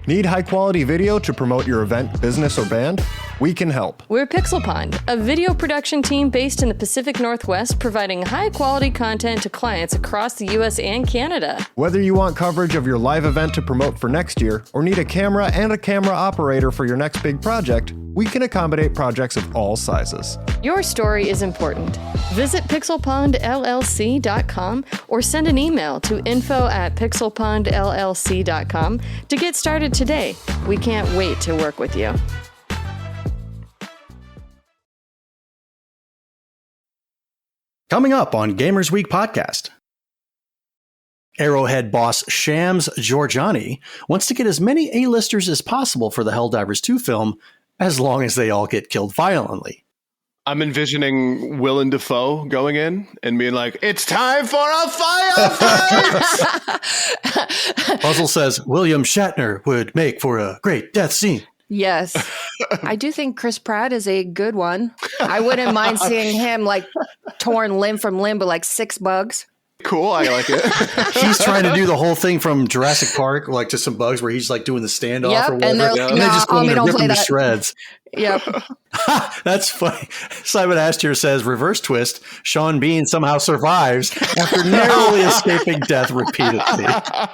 Need high-quality video to promote your event, business, or band? We can help. We're Pixel Pond, a video production team based in the Pacific Northwest, providing high-quality content to clients across the U.S. and Canada. Whether you want coverage of your live event to promote for next year, or need a camera and a camera operator for your next big project, we can accommodate projects of all sizes. Your story is important. Visit pixelpondllc.com or send an email to info@pixelpondllc.com to get started today. We can't wait to work with you. Coming up on Gamers Week podcast. Arrowhead boss Shams Jorjani wants to get as many A-listers as possible for the Helldivers 2 film, as long as they all get killed violently. I'm envisioning Willem Dafoe going in and being like, "It's time for a firefight!" Puzzle says William Shatner would make for a great death scene. Yes. I do think Chris Pratt is a good one. I wouldn't mind seeing him like torn limb from limb, but like 6 bugs. Cool, I like it. He's trying to do the whole thing from Jurassic Park, like to some bugs where he's like doing the standoff Yep, or whatever. and And they just go in and rip him to that. shreds. Yep. That's funny. Simon Astier says, reverse twist, Sean Bean somehow survives after narrowly escaping death repeatedly. I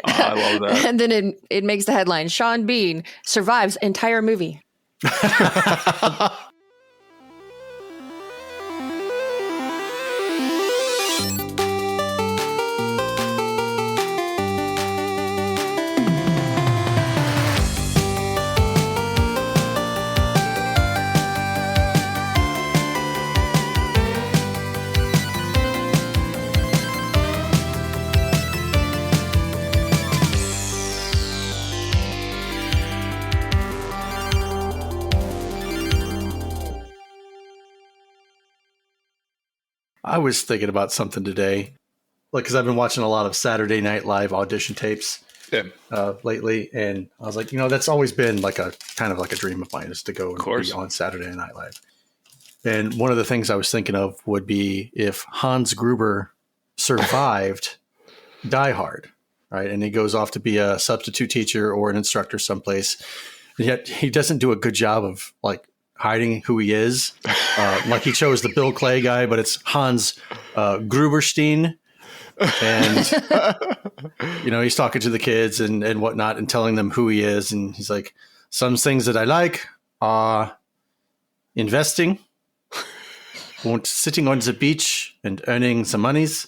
love that. And then it makes the headline, Sean Bean survives entire movie. I was thinking about something today, like, because I've been watching a lot of Saturday Night Live audition tapes lately, and I was like, that's always been like a kind of like a dream of mine, is to go and be on Saturday Night Live. And one of the things I was thinking of would be if Hans Gruber survived Die Hard, right? And he goes off to be a substitute teacher or an instructor someplace, and yet he doesn't do a good job of like hiding who he is. Like he chose the Bill Clay guy, but it's Hans Gruberstein. And, he's talking to the kids and whatnot and telling them who he is. And he's like, some things that I like are investing, sitting on the beach and earning some monies,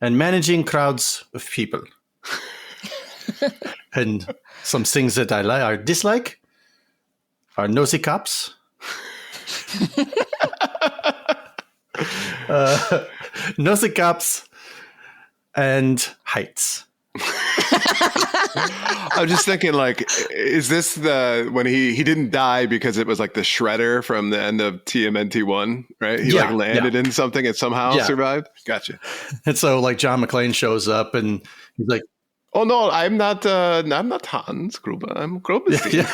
and managing crowds of people. And some things that I dislike are nosy cops, nosy cops, and heights. I'm just thinking, like, is this when he didn't die because it was like the shredder from the end of TMNT1, right? He landed in something and somehow survived. Gotcha. And so like John McClane shows up and he's like, "Oh no, I'm not Hans Gruber. I'm Gruberstein."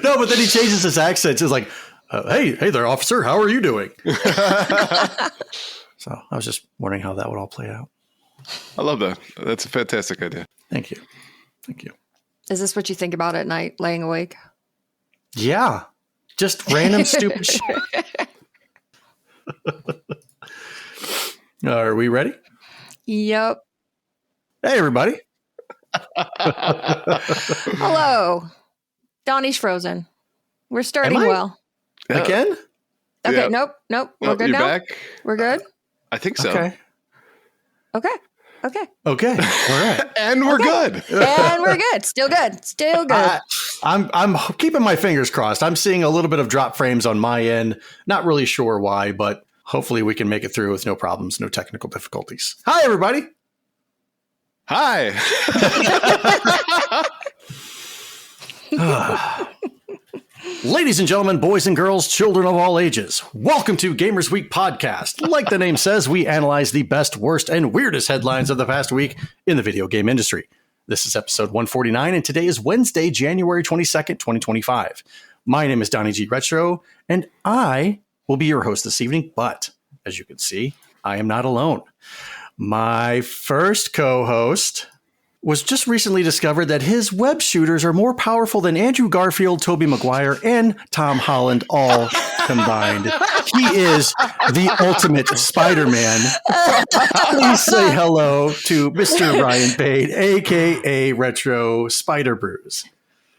No, but then he changes his accent. He's like, "Hey there, officer. How are you doing?" So I was just wondering how that would all play out. I love that. That's a fantastic idea. Thank you. Is this what you think about at night, laying awake? Yeah, just random stupid shit. Are we ready? Yep. Hey, everybody. Hello. Donnie's frozen. We're starting well. Again? Okay, Yeah. nope. We're good you're now? back? We're good? I think so. Okay. All right. And we're good. And we're good. Still good. I'm keeping my fingers crossed. I'm seeing a little bit of drop frames on my end. Not really sure why, but hopefully we can make it through with no problems, no technical difficulties. Hi, everybody. Hi. Ladies and gentlemen, boys and girls, children of all ages, welcome to Gamers Week podcast. Like the name says, we analyze the best, worst, and weirdest headlines of the past week in the video game industry. This is episode 149, and today is Wednesday, January 22nd, 2025. My name is donniegretro, and I will be your host this evening, but as you can see, I am not alone. My first co-host was just recently discovered that his web shooters are more powerful than Andrew Garfield, Tobey Maguire, and Tom Holland all combined. He is the ultimate Spider-Man. Please say hello to Mr. Ryan Payne, a.k.a. Retro Spider Brews.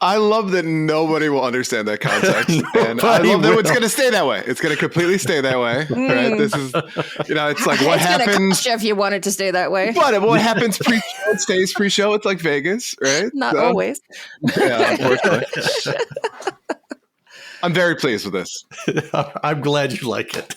I love that nobody will understand that context. And I love that it's going to stay that way. It's going to completely stay that way. Right? This is, it's like what happens. If you want it to stay that way. But what happens pre-show, it stays pre-show. It's like Vegas, right? Not always. Yeah, unfortunately. I'm very pleased with this. I'm glad you like it.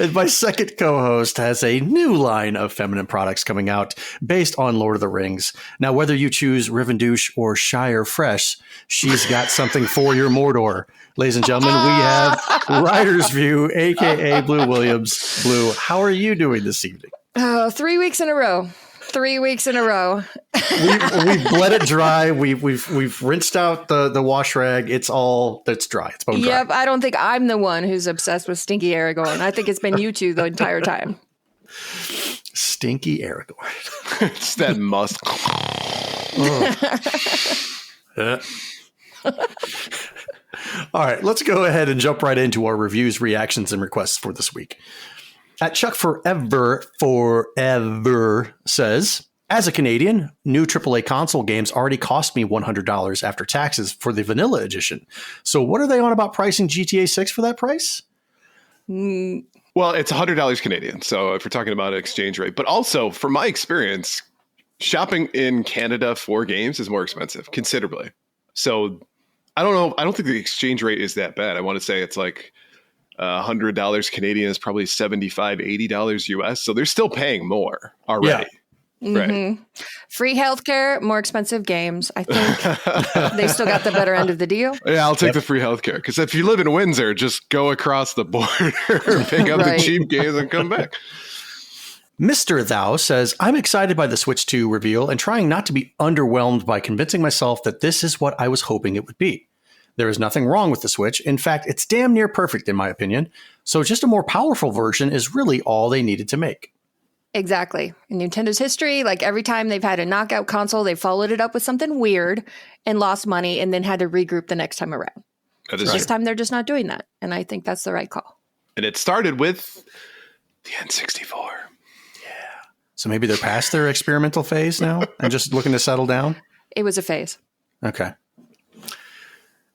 And my second co-host has a new line of feminine products coming out based on Lord of the Rings. Now, whether you choose Rivendouche or Shire Fresh, she's got something for your Mordor. Ladies and gentlemen, we have Writer's View, a.k.a. Blue Williams. Blue, how are you doing this evening? 3 weeks in a row. 3 weeks in a row. We've bled it dry. We've rinsed out the wash rag. It's dry. It's bone dry. Yep. I don't think I'm the one who's obsessed with Stinky Aragorn. I think it's been you two the entire time. Stinky Aragorn. It's that musk. All right, let's go ahead and jump right into our reviews, reactions, and requests for this week. At Chuck Forever says, as a Canadian, new AAA console games already cost me $100 after taxes for the vanilla edition. So what are they on about pricing GTA 6 for that price? Well, it's $100 Canadian. So if we're talking about an exchange rate, but also from my experience, shopping in Canada for games is more expensive considerably. So I don't know. I don't think the exchange rate is that bad. I want to say it's like $100 Canadian is probably $75, $80 US. So they're still paying more already. Yeah. Right. Mm-hmm. Free healthcare, more expensive games. I think they still got the better end of the deal. Yeah, I'll take the free healthcare. Because if you live in Windsor, just go across the border, pick up the cheap games and come back. Mr. Thou says, I'm excited by the Switch 2 reveal and trying not to be underwhelmed by convincing myself that this is what I was hoping it would be. There is nothing wrong with the Switch. In fact, it's damn near perfect in my opinion. So just a more powerful version is really all they needed to make. Exactly. In Nintendo's history, like every time they've had a knockout console, they followed it up with something weird and lost money and then had to regroup the next time around. This time they're just not doing that. And I think that's the right call. And it started with the N64. Yeah. So maybe they're past their experimental phase now and just looking to settle down? It was a phase. Okay.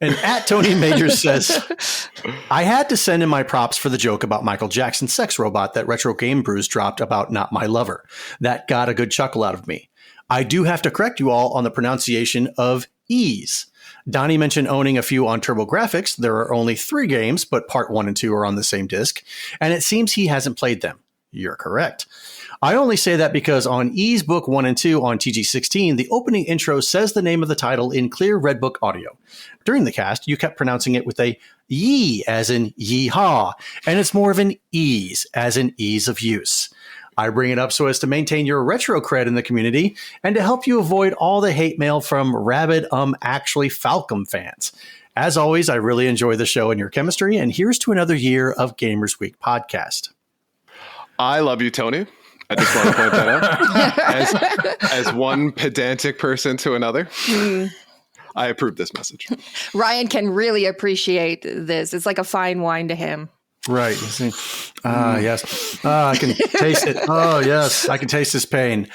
And at Tony Majors says, I had to send in my props for the joke about Michael Jackson's sex robot that retrogamebrews dropped about Not My Lover. That got a good chuckle out of me. I do have to correct you all on the pronunciation of ease. Donnie mentioned owning a few on TurboGrafx. There are only 3 games, but part 1 and 2 are on the same disc. And it seems he hasn't played them. You're correct. I only say that because on E's Book 1 and 2 on TG16, the opening intro says the name of the title in clear Redbook audio. During the cast, you kept pronouncing it with a yee as in yeehaw, and it's more of an ease as in ease of use. I bring it up so as to maintain your retro cred in the community and to help you avoid all the hate mail from rabid actually Falcom fans. As always, I really enjoy the show and your chemistry, and here's to another year of Gamers Week podcast. I love you, Tony. I just want to point that out. As one pedantic person to another, I approve this message. Ryan can really appreciate this. It's like a fine wine to him. Right. Yes. I can taste it. Oh, yes. I can taste this pain.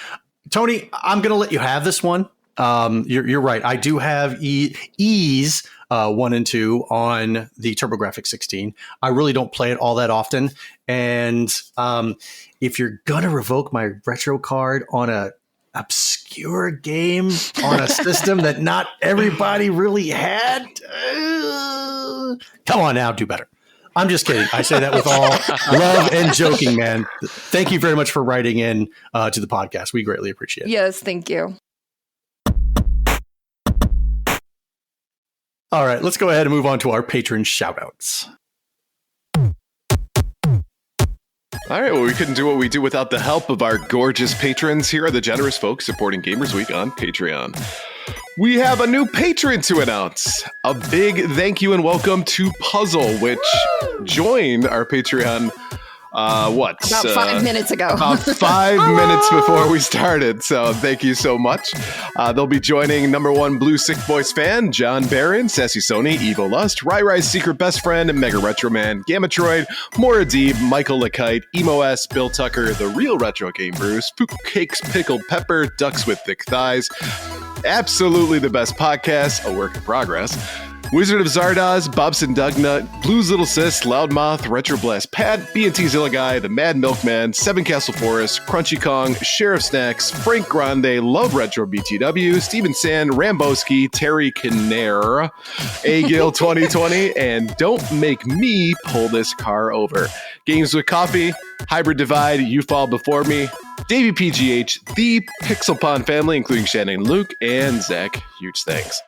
Tony, I'm going to let you have this one. You're right. I do have E's 1 and 2 on the TurboGrafx 16. I really don't play it all that often. And if you're going to revoke my retro card on a obscure game on a system that not everybody really had, come on now, do better. I'm just kidding. I say that with all love and joking, man. Thank you very much for writing in to the podcast. We greatly appreciate it. Yes, thank you. All right, let's go ahead and move on to our patron shout-outs. All right, well, we couldn't do what we do without the help of our gorgeous patrons. Here are the generous folks supporting Gamers Week on Patreon. We have a new patron to announce. A big thank you and welcome to Puzzle, which joined our Patreon About 5 minutes ago. About 5 minutes before we started. So thank you so much. They'll be joining number one Blue Sick Voice fan, John Barron, Sassy Sony, Evo Lust, Ry's secret best friend, Mega Retro Man, Gamatroid, Mora Deeb, Michael LeKite, Emo S, Bill Tucker, The Real Retro Game Brews, Fook Cakes, Pickled Pepper, Ducks with Thick Thighs. Absolutely the best podcast, a work in progress. Wizard of Zardoz, Bobson Dugnut, Blues Little Sis, Loudmouth, Retro Blast Pat, B&T Zilla Guy, The Mad Milkman, Seven Castle Forest, Crunchy Kong, Sheriff Snacks, Frank Grande, Love Retro BTW, Steven Sand, Ramboski, Terry Kinnair, A-Gil 2020, and Don't Make Me Pull This Car Over. Games with Coffee, Hybrid Divide, You Fall Before Me, Davey PGH, the Pixelpon family, including Shannon Luke, and Zach. Huge thanks.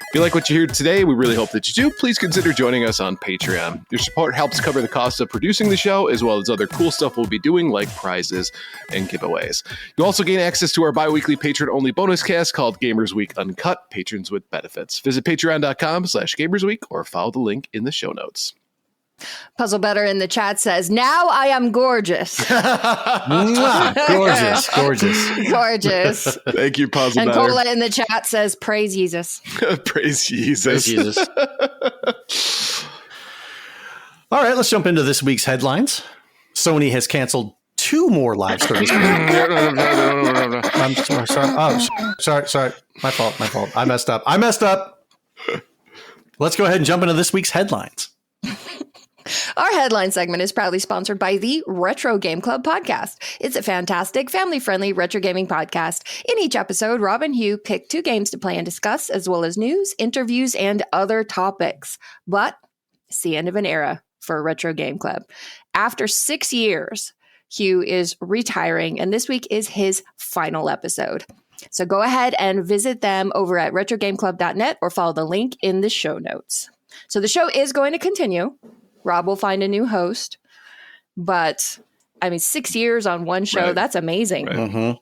If you like what you heard today, we really hope that you do. Please consider joining us on Patreon. Your support helps cover the cost of producing the show, as well as other cool stuff we'll be doing, like prizes and giveaways. You'll also gain access to our bi-weekly patron-only bonus cast called Gamers Week Uncut, Patrons with Benefits. Visit patreon.com/gamersweek or follow the link in the show notes. Puzzle Better in the chat says, now I am gorgeous. Gorgeous. Thank you, Puzzle and Better. Cola in the chat says, praise Jesus. Praise Jesus. All right, let's jump into this week's headlines. Sony has canceled 2 more live services. I'm sorry. Oh, sorry. My fault. I messed up. Let's go ahead and jump into this week's headlines. Our headline segment is proudly sponsored by the Retro Game Club podcast. It's a fantastic, family-friendly retro gaming podcast. In each episode, Rob and Hugh pick 2 games to play and discuss, as well as news, interviews, and other topics. But it's the end of an era for Retro Game Club. After 6 years, Hugh is retiring, and this week is his final episode. So go ahead and visit them over at retrogameclub.net or follow the link in the show notes. So the show is going to continue. Rob will find a new host, but 6 years on one show, right. That's amazing. Right. Mm-hmm.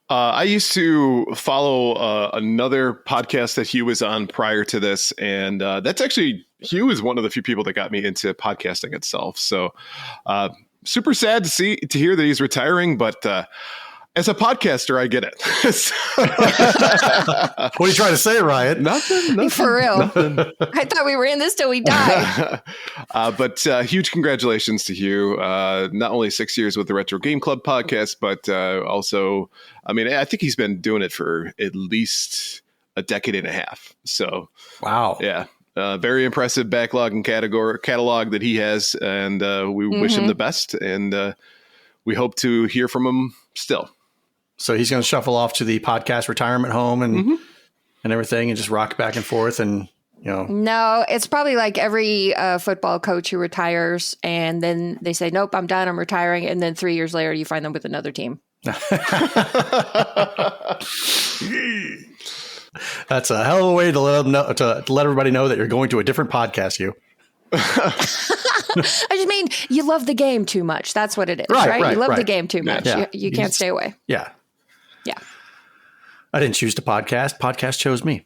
I used to follow another podcast that Hugh was on prior to this, and that's actually, Hugh is one of the few people that got me into podcasting itself. So super sad to hear that he's retiring, but as a podcaster, I get it. What are you trying to say, Ryan? Nothing. For real. Nothing. I thought we were in this till we died. But huge congratulations to Hugh. Not only 6 years with the Retro Game Club podcast, but also, I think he's been doing it for at least a decade and a half. So, wow. Yeah. Very impressive backlog and catalog that he has. And we wish him the best. And we hope to hear from him still. So he's going to shuffle off to the podcast retirement home and everything and just rock back and forth and, No, it's probably like every football coach who retires and then they say, nope, I'm done, I'm retiring. And then 3 years later, you find them with another team. That's a hell of a way to let them know, to let everybody know that you're going to a different podcast, Hugh. I just mean, you love the game too much. That's what it is, right? You love the game too much. Yeah. You can't stay away. Yeah. Yeah. I didn't choose to podcast. Podcast chose me.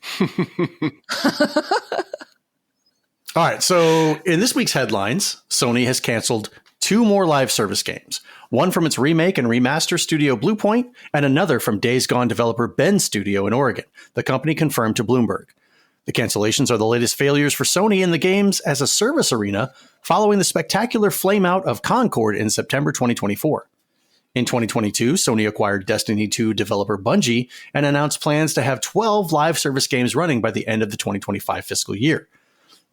All right. So in this week's headlines, Sony has canceled 2 more live service games. One from its remake and remaster studio Bluepoint, and another from Days Gone developer Bend Studio in Oregon, the company confirmed to Bloomberg. The cancellations are the latest failures for Sony in the games as a service arena following the spectacular flameout of Concord in September 2024. In 2022, Sony acquired Destiny 2 developer Bungie and announced plans to have 12 live service games running by the end of the 2025 fiscal year.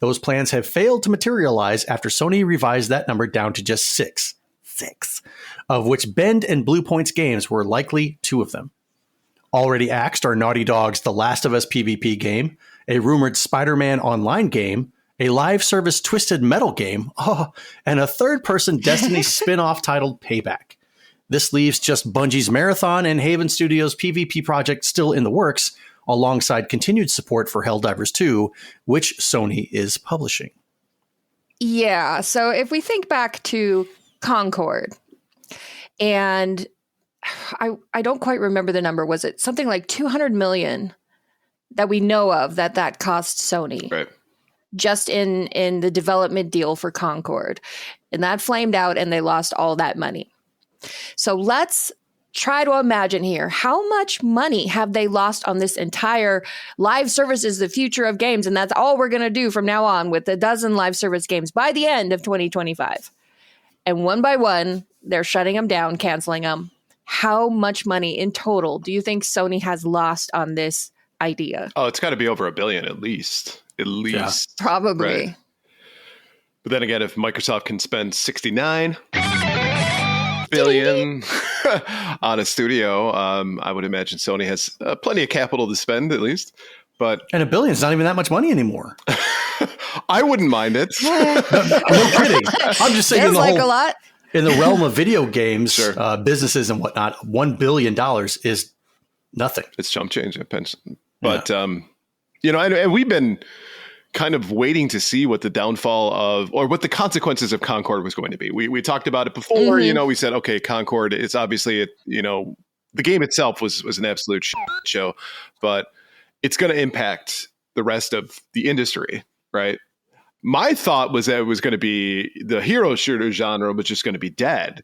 Those plans have failed to materialize after Sony revised that number down to just 6, of which Bend and Bluepoint's games were likely 2 of them. Already axed are Naughty Dog's The Last of Us PvP game, a rumored Spider-Man Online game, a live service Twisted Metal game, and a third-person Destiny spin-off titled Payback. This leaves just Bungie's Marathon and Haven Studios' PvP project still in the works, alongside continued support for Helldivers 2, which Sony is publishing. Yeah, so if we think back to Concord, and I don't quite remember the number. Was it something like $200 million that we know of that cost Sony? Right. just in the development deal for Concord. And that flamed out and they lost all that money. So let's try to imagine here, how much money have they lost on this entire live services, the future of games? And that's all we're going to do from now on with a dozen live service games by the end of 2025. And one by one, they're shutting them down, canceling them. How much money in total do you think Sony has lost on this idea? Oh, it's got to be over $1 billion at least. Yeah. Probably. Right. But then again, if Microsoft can spend $69 billion on a studio, I would imagine Sony has plenty of capital to spend at least. But and $1 billion is not even that much money anymore. I wouldn't mind it. No kidding. I'm just saying, it's like a lot. In the realm of video games, Sure. Businesses and whatnot, $1 billion is nothing. It's chump change at pension. But, you know, and we've been kind of waiting to see what the downfall of, or what the consequences of Concord was going to be. We talked about it before, you know, we said, okay, Concord, it's obviously, you know, the game itself was an absolute show, but it's going to impact the rest of the industry, right? My thought was that it was going to be the hero shooter genre was just going to be dead,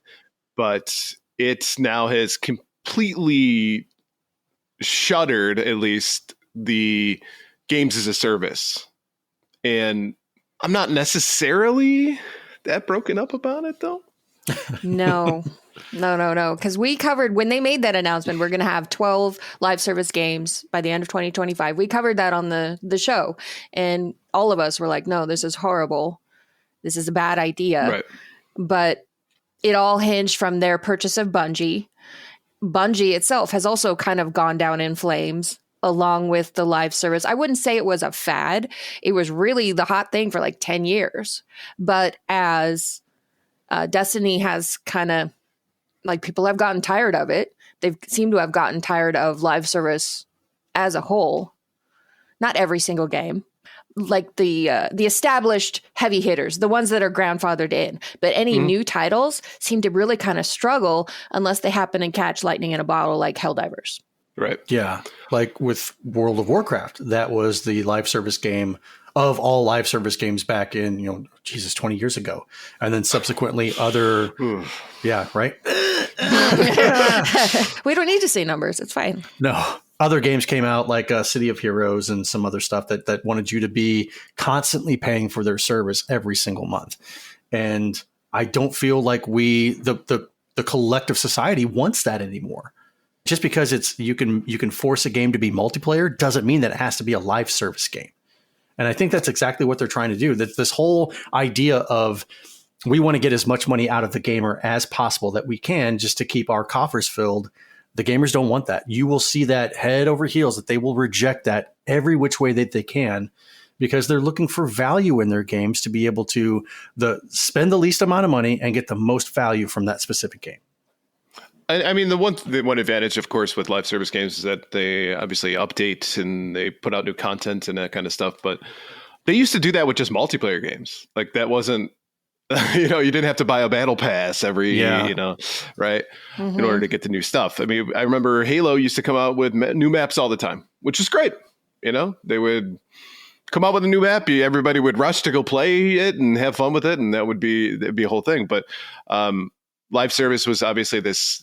but it now has completely shuttered, at least, the games as a service. And I'm not necessarily that broken up about it, though. No. Because we covered, when they made that announcement, we're going to have 12 live service games by the end of 2025. We covered that on the show. And all of us were like, no, this is horrible. This is a bad idea. Right. But it all hinged from their purchase of Bungie. Bungie itself has also kind of gone down in flames along with the live service. I wouldn't say it was a fad. It was really the hot thing for like 10 years. But as Destiny has kind of, like, people have gotten tired of it. They've seemed to have gotten tired of live service as a whole. Not every single game. Like the established heavy hitters, the ones that are grandfathered in. But any new titles seem to really kind of struggle unless they happen to catch lightning in a bottle like Helldivers. Right. Yeah. Like with World of Warcraft, that was the live service game of all live service games back in, 20 years ago. And then subsequently other, yeah, right? We don't need to say numbers. It's fine. No. Other games came out like City of Heroes and some other stuff that wanted you to be constantly paying for their service every single month. And I don't feel like the collective society wants that anymore. Just because you can force a game to be multiplayer doesn't mean that it has to be a live service game. And I think that's exactly what they're trying to do. That this whole idea of we want to get as much money out of the gamer as possible that we can just to keep our coffers filled. The gamers don't want that. You will see that head over heels, that they will reject that every which way that they can, because they're looking for value in their games to be able to spend the least amount of money and get the most value from that specific game. I mean, the one advantage, of course, with live service games is that they obviously update and they put out new content and that kind of stuff. But they used to do that with just multiplayer games. Like that wasn't, you didn't have to buy a battle pass every, right, in order to get the new stuff. I mean, I remember Halo used to come out with new maps all the time, which is great. They would come out with a new map, everybody would rush to go play it and have fun with it, and that'd be a whole thing. But live service was obviously this.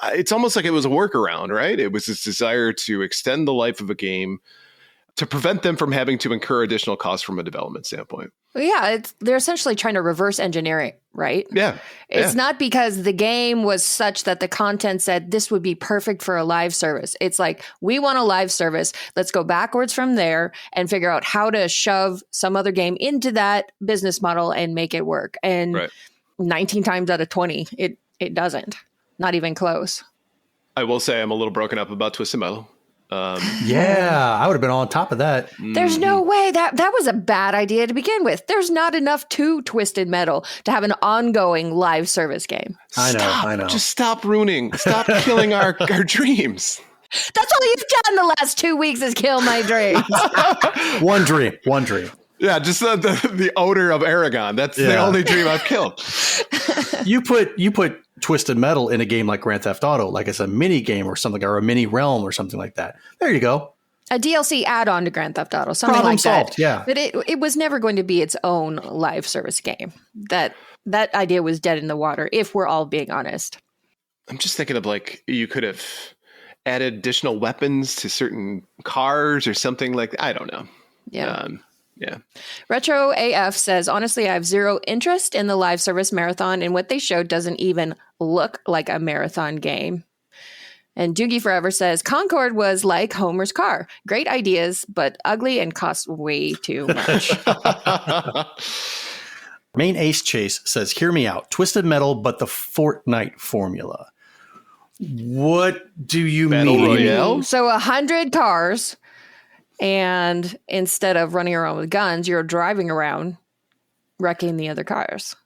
It's almost like it was a workaround, right? It was this desire to extend the life of a game to prevent them from having to incur additional costs from a development standpoint. Well, yeah, they're essentially trying to reverse engineer it, right? Yeah. It's not because the game was such that the content said this would be perfect for a live service. It's like, we want a live service. Let's go backwards from there and figure out how to shove some other game into that business model and make it work. And 19 times out of 20, it doesn't. Not even close. I will say I'm a little broken up about Twisted Metal. Yeah, I would have been on top of that. There's no way that was a bad idea to begin with. There's not enough to Twisted Metal to have an ongoing live service game. I know. Just stop ruining. Stop killing our dreams. That's all you've done the last 2 weeks is kill my dreams. One dream. Yeah, just the odor of Aragon. That's the only dream I've killed. You put Twisted Metal in a game like Grand Theft Auto, like it's a mini game or something, or a mini realm or something like that. There you go. A DLC add-on to Grand Theft Auto, something Problem like solved, that. yeah. But it was never going to be its own live service game. That idea was dead in the water, if we're all being honest. I'm just thinking of you could have added additional weapons to certain cars or something like that. I don't know. Yeah. Yeah. Retro AF says, honestly, I have zero interest in the live service marathon, and what they showed doesn't even look like a marathon game. And Doogie Forever says, Concord was like Homer's car. Great ideas, but ugly and cost way too much. Main Ace Chase says, hear me out. Twisted Metal, but the Fortnite formula. What do you Battle mean? Royale? So 100 cars, and instead of running around with guns, you're driving around wrecking the other cars.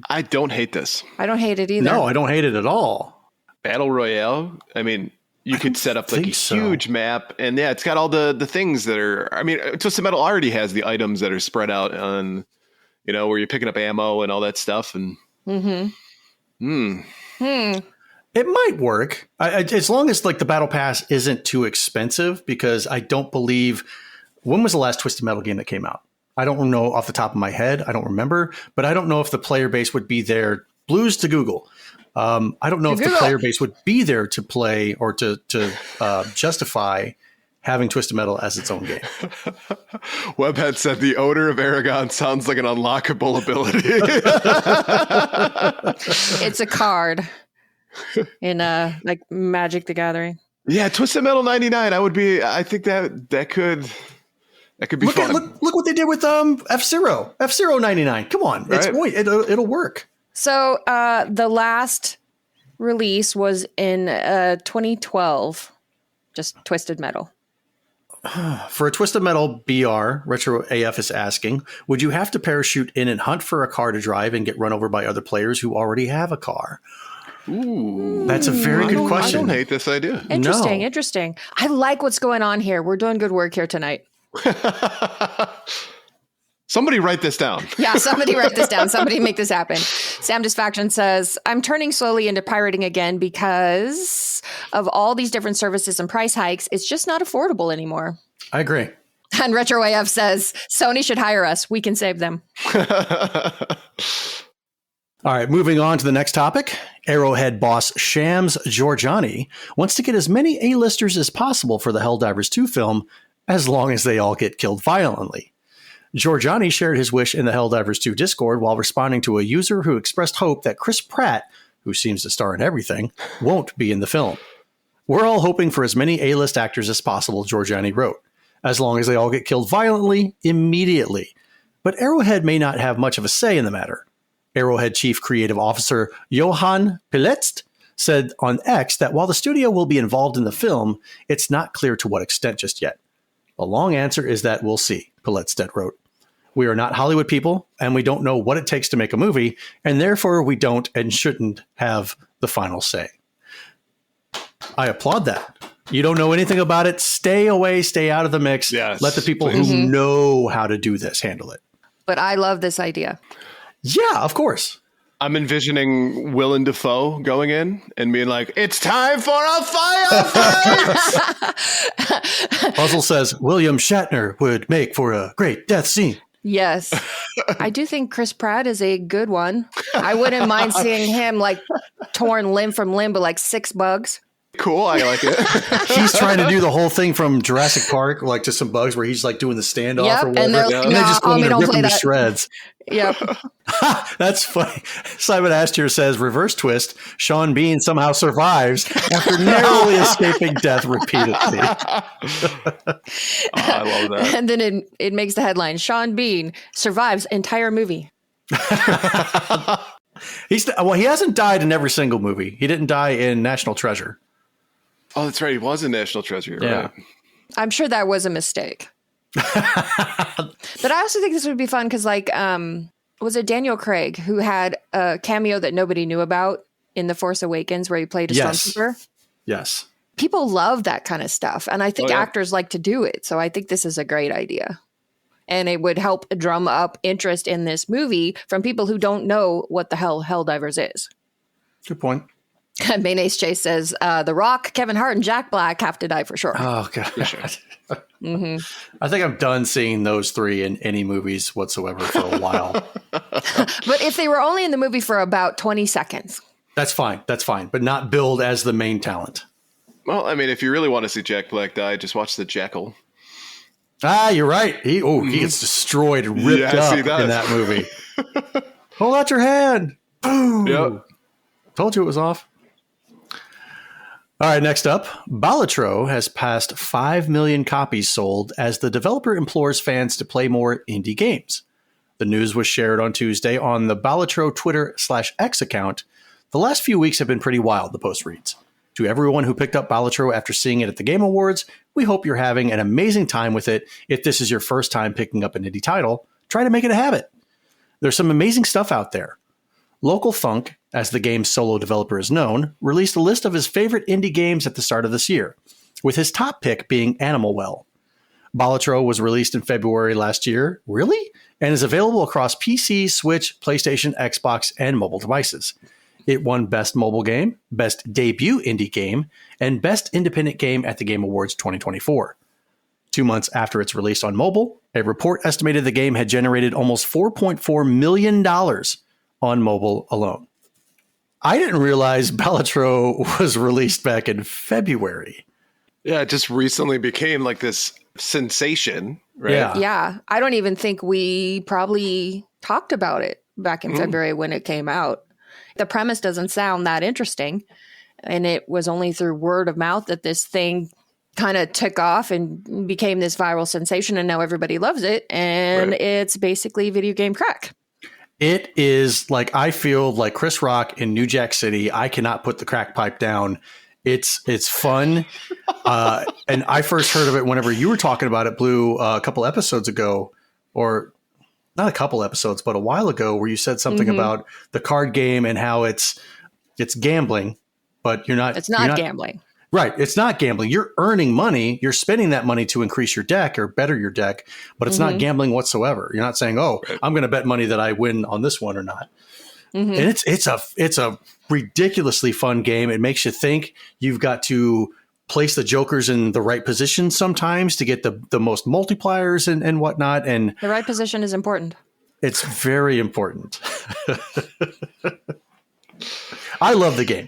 I don't hate this. I don't hate it either. No, I don't hate it at all. Battle Royale? I mean, you could set up like a huge map, and yeah, it's got all the things that are, I mean, Twisted Metal already has the items that are spread out on, where you're picking up ammo and all that stuff. And It might work as long as like the battle pass isn't too expensive, because I don't believe, when was the last Twisted Metal game that came out? I don't know off the top of my head. I don't remember, but I don't know if the player base would be there. Blues to Google. I don't know if the player base would be there to play or to justify having Twisted Metal as its own game. Webhead said the odor of Aragon sounds like an unlockable ability. It's a card in like Magic the Gathering. Yeah, Twisted Metal 99. I think that could be fun. Look what they did with F-Zero 99. Come on, right. It'll work. So the last release was in 2012, just Twisted Metal. For a Twisted Metal BR, Retro AF is asking, would you have to parachute in and hunt for a car to drive and get run over by other players who already have a car? Ooh, that's a very good question. I don't hate this idea. Interesting. I like what's going on here. We're doing good work here tonight. Somebody write this down. Yeah, somebody write this down. Somebody make this happen. Sam Disfaction says, I'm turning slowly into pirating again because of all these different services and price hikes. It's just not affordable anymore. I agree. And Retro AF says, Sony should hire us. We can save them. All right, moving on to the next topic. Arrowhead boss Shams Jorjani wants to get as many A-listers as possible for the Helldivers 2 film, as long as they all get killed violently. Jorjani shared his wish in the Helldivers 2 Discord while responding to a user who expressed hope that Chris Pratt, who seems to star in everything, won't be in the film. We're all hoping for as many A-list actors as possible, Jorjani wrote, as long as they all get killed violently immediately. But Arrowhead may not have much of a say in the matter. Arrowhead Chief Creative Officer Johan Piletst said on X that while the studio will be involved in the film, it's not clear to what extent just yet. The long answer is that we'll see, Piletst wrote. We are not Hollywood people, and we don't know what it takes to make a movie, and therefore we don't and shouldn't have the final say. I applaud that. You don't know anything about it. Stay away, stay out of the mix. Yes, let the people who know how to do this handle it. But I love this idea. Yeah, of course. I'm envisioning Willem Dafoe going in and being like, it's time for a firefight! Puzzle says, William Shatner would make for a great death scene. Yes. I do think Chris Pratt is a good one. I wouldn't mind seeing him like torn limb from limb, but like 6 bugs. Cool, I like it. He's trying to do the whole thing from Jurassic Park, like to some bugs where he's like doing the standoff or whatever. And they just go in and rip him to shreds. Yep. That's funny. Simon Astier says, reverse twist, Sean Bean somehow survives after narrowly escaping death repeatedly. I love that. And then it makes the headline, Sean Bean survives entire movie. He hasn't died in every single movie. He didn't die in National Treasure. Oh, that's right. He was a National Treasure. Yeah. Right. I'm sure that was a mistake. But I also think this would be fun because, like, was it Daniel Craig who had a cameo that nobody knew about in The Force Awakens where he played a stormtrooper? Yes. People love that kind of stuff. And I think actors like to do it. So I think this is a great idea. And it would help drum up interest in this movie from people who don't know what the hell Helldivers is. Good point. Mayonnaise Chase says, The Rock, Kevin Hart, and Jack Black have to die for sure. Oh, God. For sure. I think I'm done seeing those three in any movies whatsoever for a while. But if they were only in the movie for about 20 seconds. That's fine. That's fine. But not billed as the main talent. Well, I mean, if you really want to see Jack Black die, just watch The Jackal. Ah, you're right. He gets destroyed and ripped up in that movie. Hold out your hand. Boom. Yep. Told you it was off. All right, next up, Balatro has passed 5 million copies sold as the developer implores fans to play more indie games. The news was shared on Tuesday on the Balatro Twitter/X account. The last few weeks have been pretty wild, the post reads. To everyone who picked up Balatro after seeing it at the Game Awards, we hope you're having an amazing time with it. If this is your first time picking up an indie title, try to make it a habit. There's some amazing stuff out there. Local Funk, as the game's solo developer is known, released a list of his favorite indie games at the start of this year, with his top pick being Animal Well. Balatro was released in February last year, really? And is available across PC, Switch, PlayStation, Xbox, and mobile devices. It won Best Mobile Game, Best Debut Indie Game, and Best Independent Game at the Game Awards 2024. 2 months after its release on mobile, a report estimated the game had generated almost $4.4 million on mobile alone. I didn't realize Balatro was released back in February. Yeah, it just recently became like this sensation, right? Yeah. I don't even think we probably talked about it back in February when it came out. The premise doesn't sound that interesting. And it was only through word of mouth that this thing kind of took off and became this viral sensation. And now everybody loves it. And it's basically video game crack. It is like, I feel like Chris Rock in New Jack City. I cannot put the crack pipe down. It's fun. And I first heard of it whenever you were talking about it, Blue, a couple episodes ago, or not a couple episodes, but a while ago, where you said something about the card game and how it's gambling, but you're not. It's not gambling. Right. It's not gambling. You're earning money. You're spending that money to increase your deck or better your deck, but it's not gambling whatsoever. You're not saying, oh, I'm going to bet money that I win on this one or not. And it's a ridiculously fun game. It makes you think. You've got to place the jokers in the right position sometimes to get the most multipliers and whatnot. And the right position is important. It's very important. I love the game.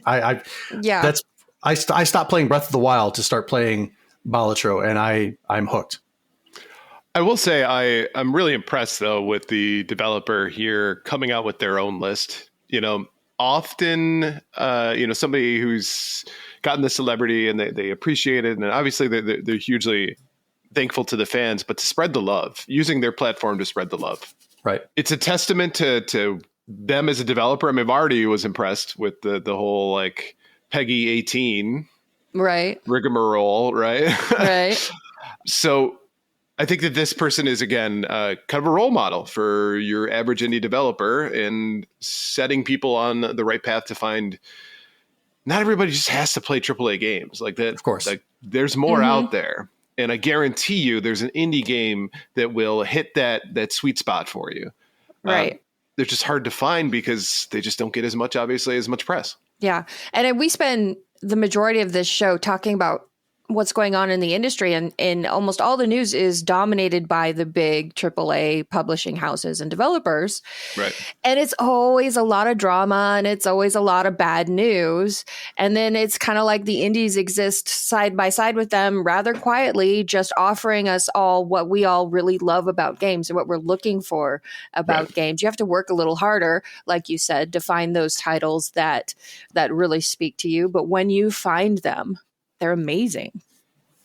I stopped playing Breath of the Wild to start playing Balatro, and I'm hooked. I will say I'm really impressed, though, with the developer here coming out with their own list. You know, often, somebody who's gotten the celebrity and they appreciate it, and obviously they're hugely thankful to the fans, but to spread the love, using their platform to spread the love. Right. It's a testament to them as a developer. I mean, I've already was impressed with the whole, like, Peggy 18 rigmarole, right? Right. So I think that this person is, again, kind of a role model for your average indie developer and setting people on the right path to find. Not everybody just has to play AAA games like that. Of course. Like, there's more out there. And I guarantee you there's an indie game that will hit that sweet spot for you. Right. They're just hard to find because they just don't get as much press. Yeah. And we spend the majority of this show talking about what's going on in the industry, and almost all the news is dominated by the big AAA publishing houses and developers. Right. And it's always a lot of drama and it's always a lot of bad news. And then it's kind of like the indies exist side by side with them rather quietly, just offering us all what we all really love about games and what we're looking for about games. You have to work a little harder, like you said, to find those titles that really speak to you. But when you find them, they're amazing.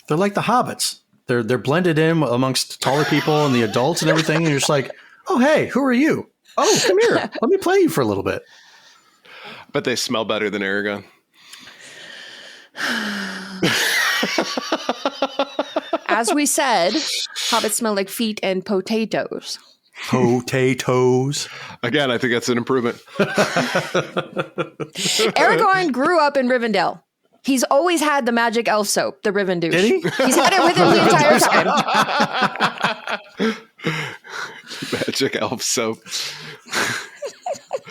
They're like the hobbits. They're blended in amongst taller people and the adults and everything. And you're just like, oh, hey, who are you? Oh, come here. Let me play you for a little bit. But they smell better than Aragon. As we said, hobbits smell like feet and potatoes. Potatoes. Again, I think that's an improvement. Aragorn grew up in Rivendell. He's always had the magic elf soap, the Rivendouche. Did he? He's had it with him the entire time. Magic elf soap.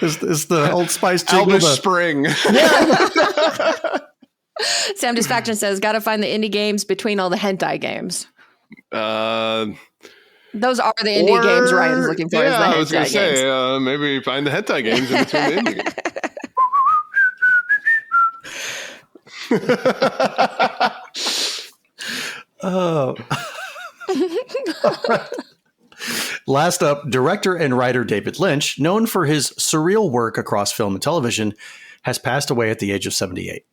Is the Old Spice jingle Elvis Spring. Sam Disfaction says, got to find the indie games between all the hentai games. Those are the indie games Ryan's looking for. Yeah, I was going to say, maybe find the hentai games in between the indie games. Oh. Last up, director and writer David Lynch, known for his surreal work across film and television, has passed away at the age of 78.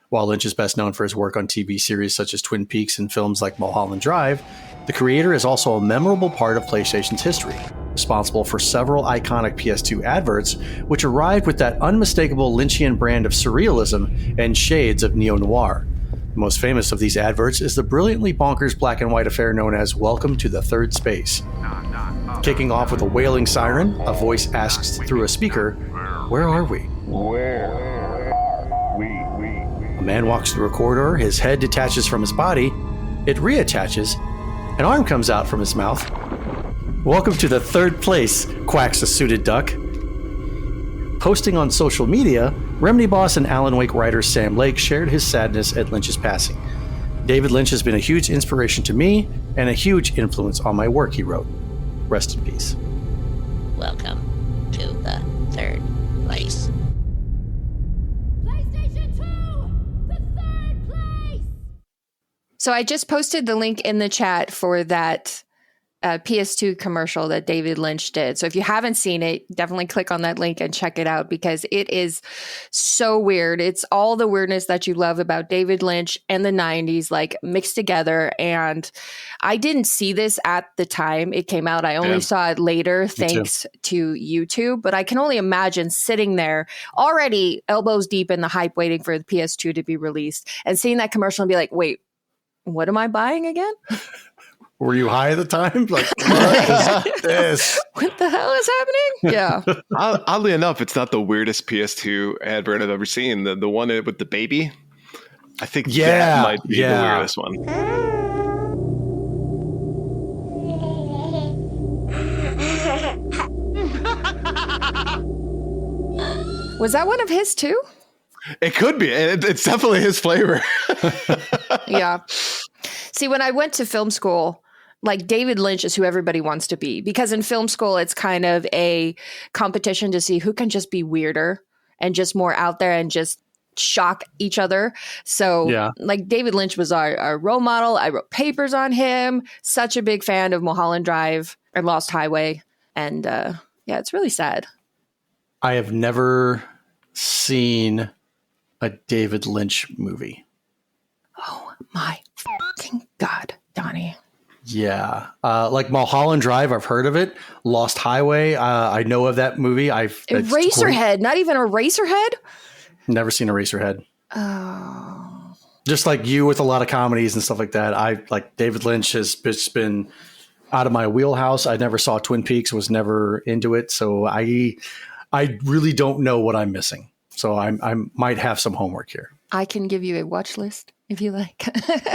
While Lynch is best known for his work on TV series such as Twin Peaks and films like Mulholland Drive, the creator is also a memorable part of PlayStation's history, responsible for several iconic PS2 adverts, which arrived with that unmistakable Lynchian brand of surrealism and shades of neo-noir. The most famous of these adverts is the brilliantly bonkers black and white affair known as Welcome to the Third Space. Kicking off with a wailing siren, a voice asks through a speaker, "Where are we?" A man walks through a corridor, his head detaches from his body, it reattaches, an arm comes out from his mouth. "Welcome to the third place," quacks a suited duck. Posting on social media, Remedy boss and Alan Wake writer Sam Lake shared his sadness at Lynch's passing. "David Lynch has been a huge inspiration to me and a huge influence on my work," he wrote. Rest in peace. Welcome to the third place. PlayStation 2! The third place! So I just posted the link in the chat for that PS2 commercial that David Lynch did. So if you haven't seen it, definitely click on that link and check it out because it is so weird. It's all the weirdness that you love about David Lynch and the 90s, like mixed together. And I didn't see this at the time it came out. I only saw it later thanks to YouTube. But I can only imagine sitting there already elbows deep in the hype waiting for the PS2 to be released and seeing that commercial and be like, wait, what am I buying again? Were you high at the time? Like, what is this? What the hell is happening? Yeah. Oddly enough, it's not the weirdest PS2 advert I've ever seen. The one with the baby, I think that might be the weirdest one. Was that one of his too? It could be. It's definitely his flavor. Yeah. See, when I went to film school, like David Lynch is who everybody wants to be because in film school, it's kind of a competition to see who can just be weirder and just more out there and just shock each other. So like David Lynch was our role model. I wrote papers on him. Such a big fan of Mulholland Drive and Lost Highway. And it's really sad. I have never seen a David Lynch movie. Oh my fucking God, Donnie. Yeah. Like Mulholland Drive, I've heard of it. Lost Highway, I know of that movie. Eraserhead, not even Eraserhead? Never seen Eraserhead. Oh. Just like you with a lot of comedies and stuff like that. I like David Lynch has just been out of my wheelhouse. I never saw Twin Peaks, was never into it. So I really don't know what I'm missing. So I might have some homework here. I can give you a watch list if you like.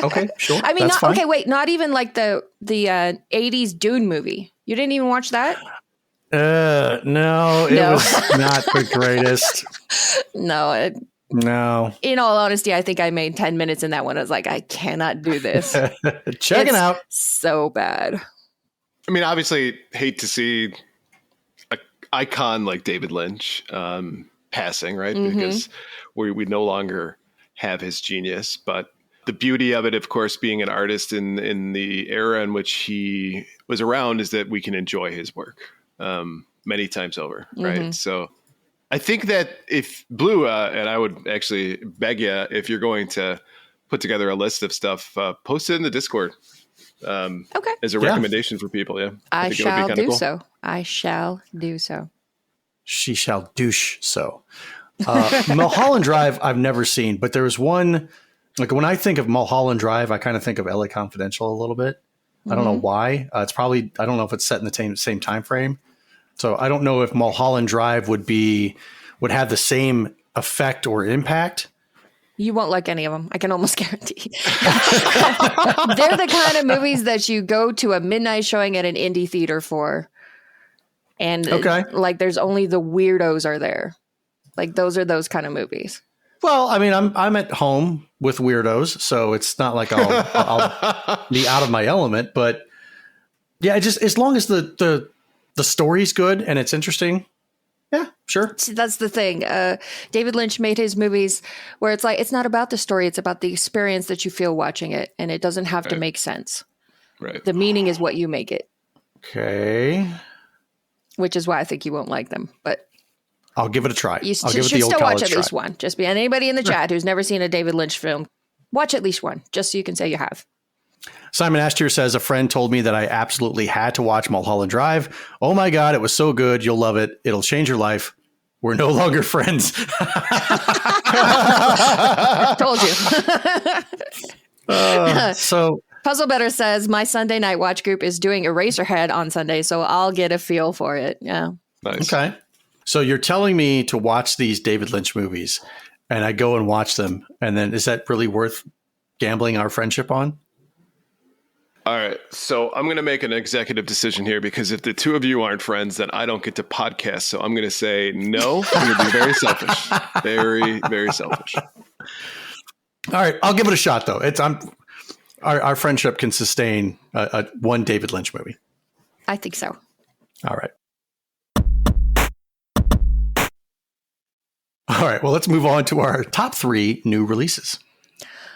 Okay, sure. I mean, that's fine. Okay, wait, not even like the 80s Dune movie. You didn't even watch that? No, it was not the greatest. No. No. In all honesty, I think I made 10 minutes in that one. I was like, I cannot do this. Check it out. So bad. I mean, obviously, hate to see an icon like David Lynch passing, right? Mm-hmm. Because we no longer have his genius. But the beauty of it, of course, being an artist in the era in which he was around is that we can enjoy his work many times over, right? Mm-hmm. So I think that if Blue, and I would actually beg you, if you're going to put together a list of stuff, post it in the Discord as a recommendation for people. Yeah, I shall do so. I shall do so. She shall douche so. Mulholland Drive, I've never seen, but there was one, like when I think of Mulholland Drive, I kind of think of LA Confidential a little bit. Mm-hmm. I don't know why. It's probably, I don't know if it's set in the same time frame. So I don't know if Mulholland Drive would have the same effect or impact. You won't like any of them. I can almost guarantee. They're the kind of movies that you go to a midnight showing at an indie theater for. And Okay. like there's only the weirdos are there. Like those are those kind of movies. Well, I mean, I'm at home with weirdos, so it's not like I'll be out of my element. But yeah, just as long as the story's good and it's interesting, yeah, sure. That's the thing. David Lynch made his movies where it's like it's not about the story; it's about the experience that you feel watching it, and it doesn't have to make sense. Right. The meaning is what you make it. Okay. Which is why I think you won't like them, but. I'll give it a try. You I'll give it should the old still watch college at least try. one. Just be anybody in the chat who's never seen a David Lynch film, watch at least one, just so you can say you have. Simon Ashtier says, a friend told me that I absolutely had to watch Mulholland Drive. Oh my God, it was so good. You'll love it. It'll change your life. We're no longer friends. Told you. So Puzzle Better says, my Sunday night watch group is doing Eraserhead on Sunday, so I'll get a feel for it. Yeah. Nice. okay. So you're telling me to watch these David Lynch movies and I go and watch them. And then is that really worth gambling our friendship on? All right. So I'm going to make an executive decision here because if the two of you aren't friends, then I don't get to podcast. So I'm going to say no. I'm going to be very selfish. Very, very selfish. All right. I'll give it a shot though. Our friendship can sustain one David Lynch movie. I think so. All right. All right. Well, let's move on to our top 3 new releases.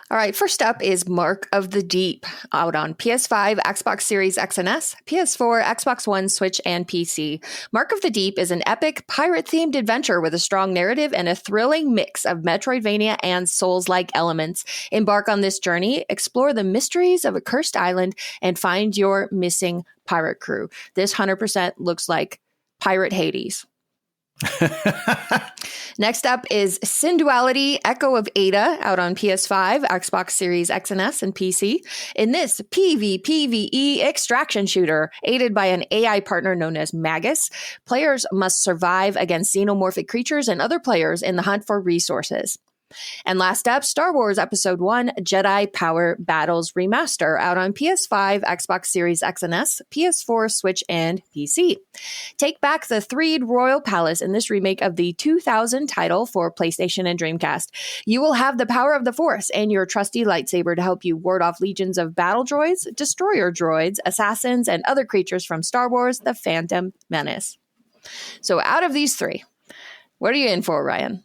All right, first up is Mark of the Deep, out on PS5, Xbox Series X and S, PS4, Xbox One, Switch, and PC. Mark of the Deep is an epic, pirate-themed adventure with a strong narrative and a thrilling mix of Metroidvania and Souls-like elements. Embark on this journey, explore the mysteries of a cursed island, and find your missing pirate crew. This 100% looks like Pirate Hades. Next up is Synduality Echo of Ada, out on PS5, Xbox Series X and S, and PC. In this PvPvE extraction shooter, aided by an AI partner known as Magus, players must survive against xenomorphic creatures and other players in the hunt for resources. And last up, Star Wars Episode 1 Jedi Power Battles Remaster, out on PS5, Xbox Series X and S, PS4, Switch, and PC. Take back the Threed Royal Palace in this remake of the 2000 title for PlayStation and Dreamcast. You will have the power of the Force and your trusty lightsaber to help you ward off legions of battle droids, destroyer droids, assassins, and other creatures from Star Wars The Phantom Menace. So out of these 3, what are you in for, Ryan?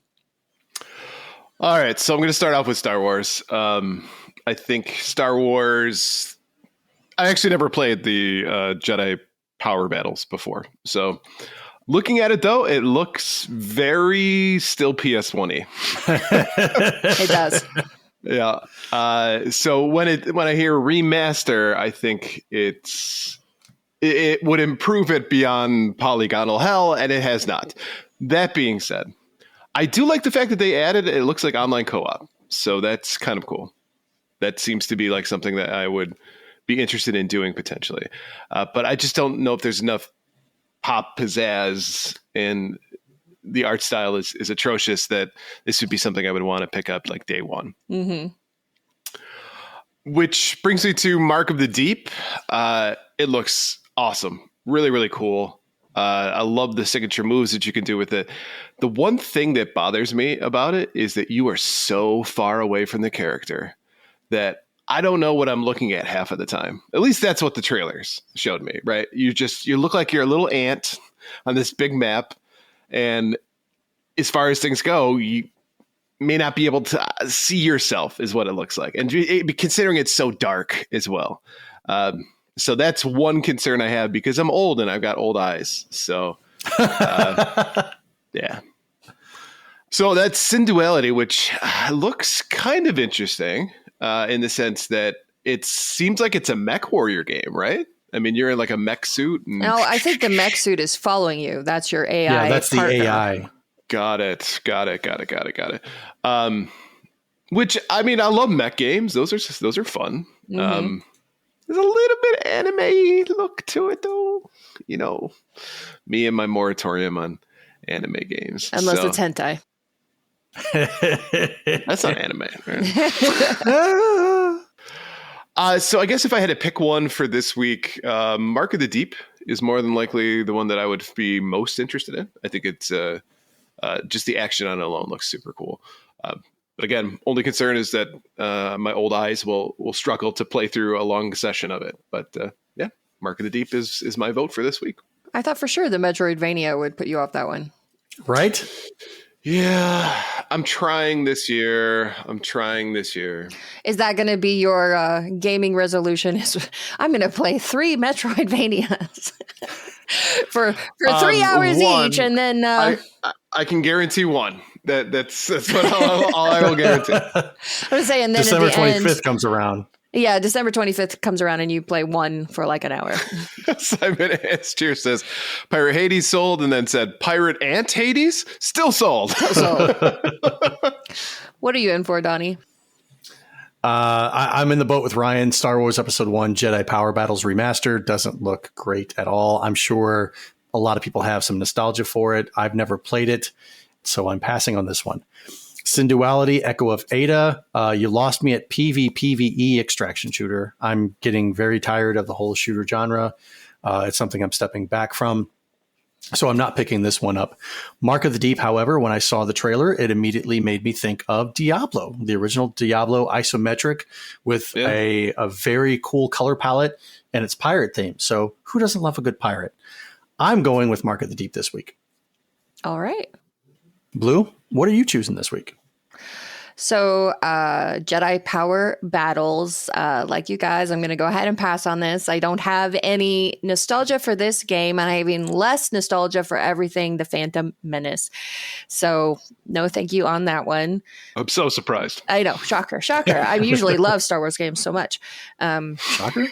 All right, so I'm going to start off with Star Wars. I think Star Wars... I actually never played the Jedi Power Battles before. So looking at it, though, it looks very still PS1-y. It does. Yeah. So when I hear remaster, I think it would improve it beyond polygonal hell, and it has not. That being said, I do like the fact that they added, it looks like online co-op. So that's kind of cool. That seems to be like something that I would be interested in doing potentially. But I just don't know if there's enough pop pizzazz and the art style is atrocious that this would be something I would want to pick up like day one. Mm-hmm. Which brings me to Mark of the Deep. It looks awesome. Really, really cool. I love the signature moves that you can do with it. The one thing that bothers me about it is that you are so far away from the character that I don't know what I'm looking at half of the time. At least that's what the trailers showed me, right? You look like you're a little ant on this big map. And as far as things go, you may not be able to see yourself is what it looks like. And considering it's so dark as well. So that's one concern I have because I'm old and I've got old eyes. So, yeah. So that's Synduality, which looks kind of interesting in the sense that it seems like it's a mech warrior game, right? I mean, you're in like a mech suit. No, I think the mech suit is following you. That's your AI. Yeah, that's partner. the AI. Got it. Which, I mean, I love mech games. Those are fun. Mm-hmm. There's a little bit anime look to it, though. You know, me and my moratorium on anime games. Unless it's hentai. That's not anime. Right? So I guess if I had to pick one for this week, Mark of the Deep is more than likely the one that I would be most interested in. I think it's just the action on it alone looks super cool. But again, only concern is that my old eyes will struggle to play through a long session of it. But yeah, Mark of the Deep is my vote for this week. I thought for sure the Metroidvania would put you off that one. Right? Yeah, I'm trying this year. Is that going to be your gaming resolution? I'm going to play 3 Metroidvanias for 3 hours each, and then I can guarantee one. That's what all I will guarantee. I was saying, then December at the 25th end, comes around. Yeah, December 25th comes around and you play 1 for like an hour. Simon S. Cheer says, Pirate Hades sold, and then said, Pirate Ant Hades? Still sold. What are you in for, Donnie? I'm in the boat with Ryan. Star Wars Episode 1 Jedi Power Battles Remastered doesn't look great at all. I'm sure a lot of people have some nostalgia for it. I've never played it, so I'm passing on this one. Synduality, Echo of Ada. You lost me at PvPvE extraction shooter. I'm getting very tired of the whole shooter genre. It's something I'm stepping back from. So I'm not picking this one up. Mark of the Deep, however, when I saw the trailer, it immediately made me think of Diablo, the original Diablo isometric with a very cool color palette, and it's pirate themed. So who doesn't love a good pirate? I'm going with Mark of the Deep this week. All right. Blue, what are you choosing this week? So Jedi Power Battles, like you guys, I'm going to go ahead and pass on this. I don't have any nostalgia for this game, and I have even less nostalgia for everything The Phantom Menace. So no thank you on that one. I'm so surprised. I know. Shocker. I usually love Star Wars games so much. Shocker?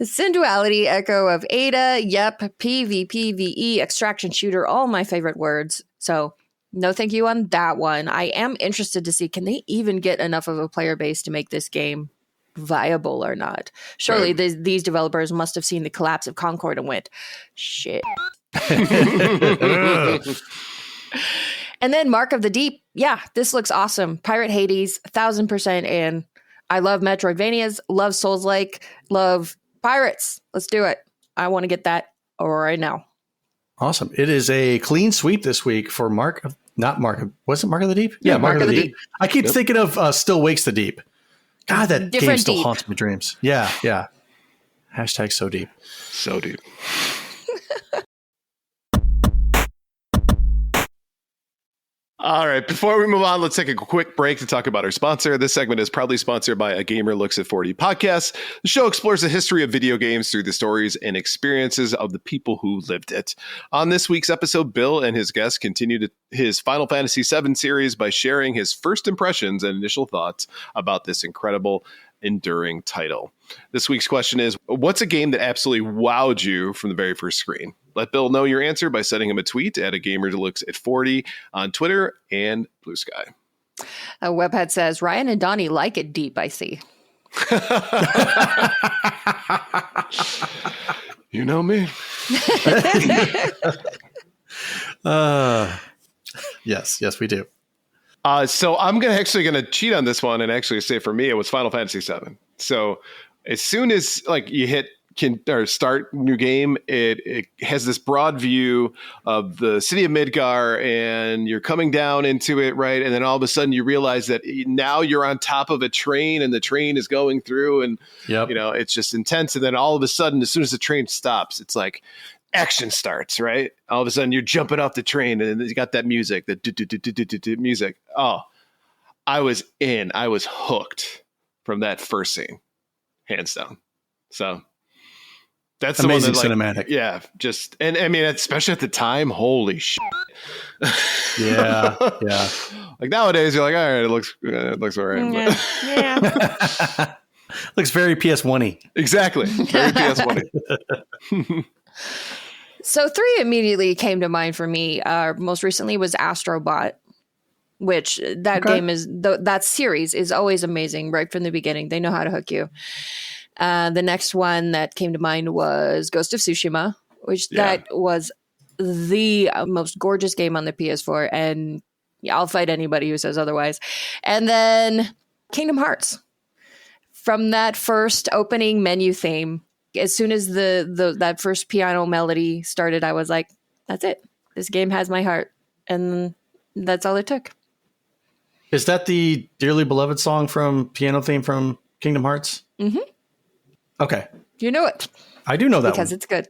Synduality, Echo of Ada, yep, PvPvE, extraction shooter, all my favorite words. So no thank you on that one. I am interested to see, can they even get enough of a player base to make this game viable or not? Surely these developers must have seen the collapse of Concord and went, shit. And then Mark of the Deep. Yeah, this looks awesome. Pirate Hades, 1000%. And I love Metroidvanias, love Souls-like, love pirates. Let's do it. I want to get that right now. Awesome. It is a clean sweep this week for Mark. Was it Mark of the Deep? Yeah, Mark of the Deep. I keep thinking of Still Wakes the Deep. God, that game still haunts my dreams. Yeah. Hashtag so deep. So deep. All right, before we move on, let's take a quick break to talk about our sponsor. This segment is proudly sponsored by A Gamer Looks at 4D podcast. The show explores the history of video games through the stories and experiences of the people who lived it. On this week's episode, Bill and his guests continued his Final Fantasy VII series by sharing his first impressions and initial thoughts about this incredible, enduring title. This week's question is, what's a game that absolutely wowed you from the very first screen? Let Bill know your answer by sending him a tweet at A Gamer Looks at 40 on Twitter and Blue Sky. Webhead says, Ryan and Donnie like it deep, I see. You know me. Yes, we do. So I'm actually going to cheat on this one and actually say for me, it was Final Fantasy VII. So as soon as you hit start new game, it has this broad view of the city of Midgar, and you're coming down into it, right? And then all of a sudden you realize that now you're on top of a train, and the train is going through, and it's just intense. And then all of a sudden, as soon as the train stops, it's like action starts, right? All of a sudden you're jumping off the train, and you got that music, the music. Oh, I was hooked from that first scene, hands down. So that's amazing, the one that, cinematic. Yeah, just and I mean, especially at the time, holy shit. Yeah. Like nowadays, you're like, all right, it looks all right. Yeah. Looks very PS1-y. Exactly, very PS1-y. So 3 immediately came to mind for me. Most recently was Astrobot, which that game is that series is always amazing right from the beginning. They know how to hook you. The next one that came to mind was Ghost of Tsushima, which that was the most gorgeous game on the PS4. And I'll fight anybody who says otherwise. And then Kingdom Hearts. From that first opening menu theme, as soon as that first piano melody started, I was like, that's it. This game has my heart. And that's all it took. Is that the dearly beloved song from piano theme from Kingdom Hearts? Mm-hmm. Okay. You know it. I do know that because it's good.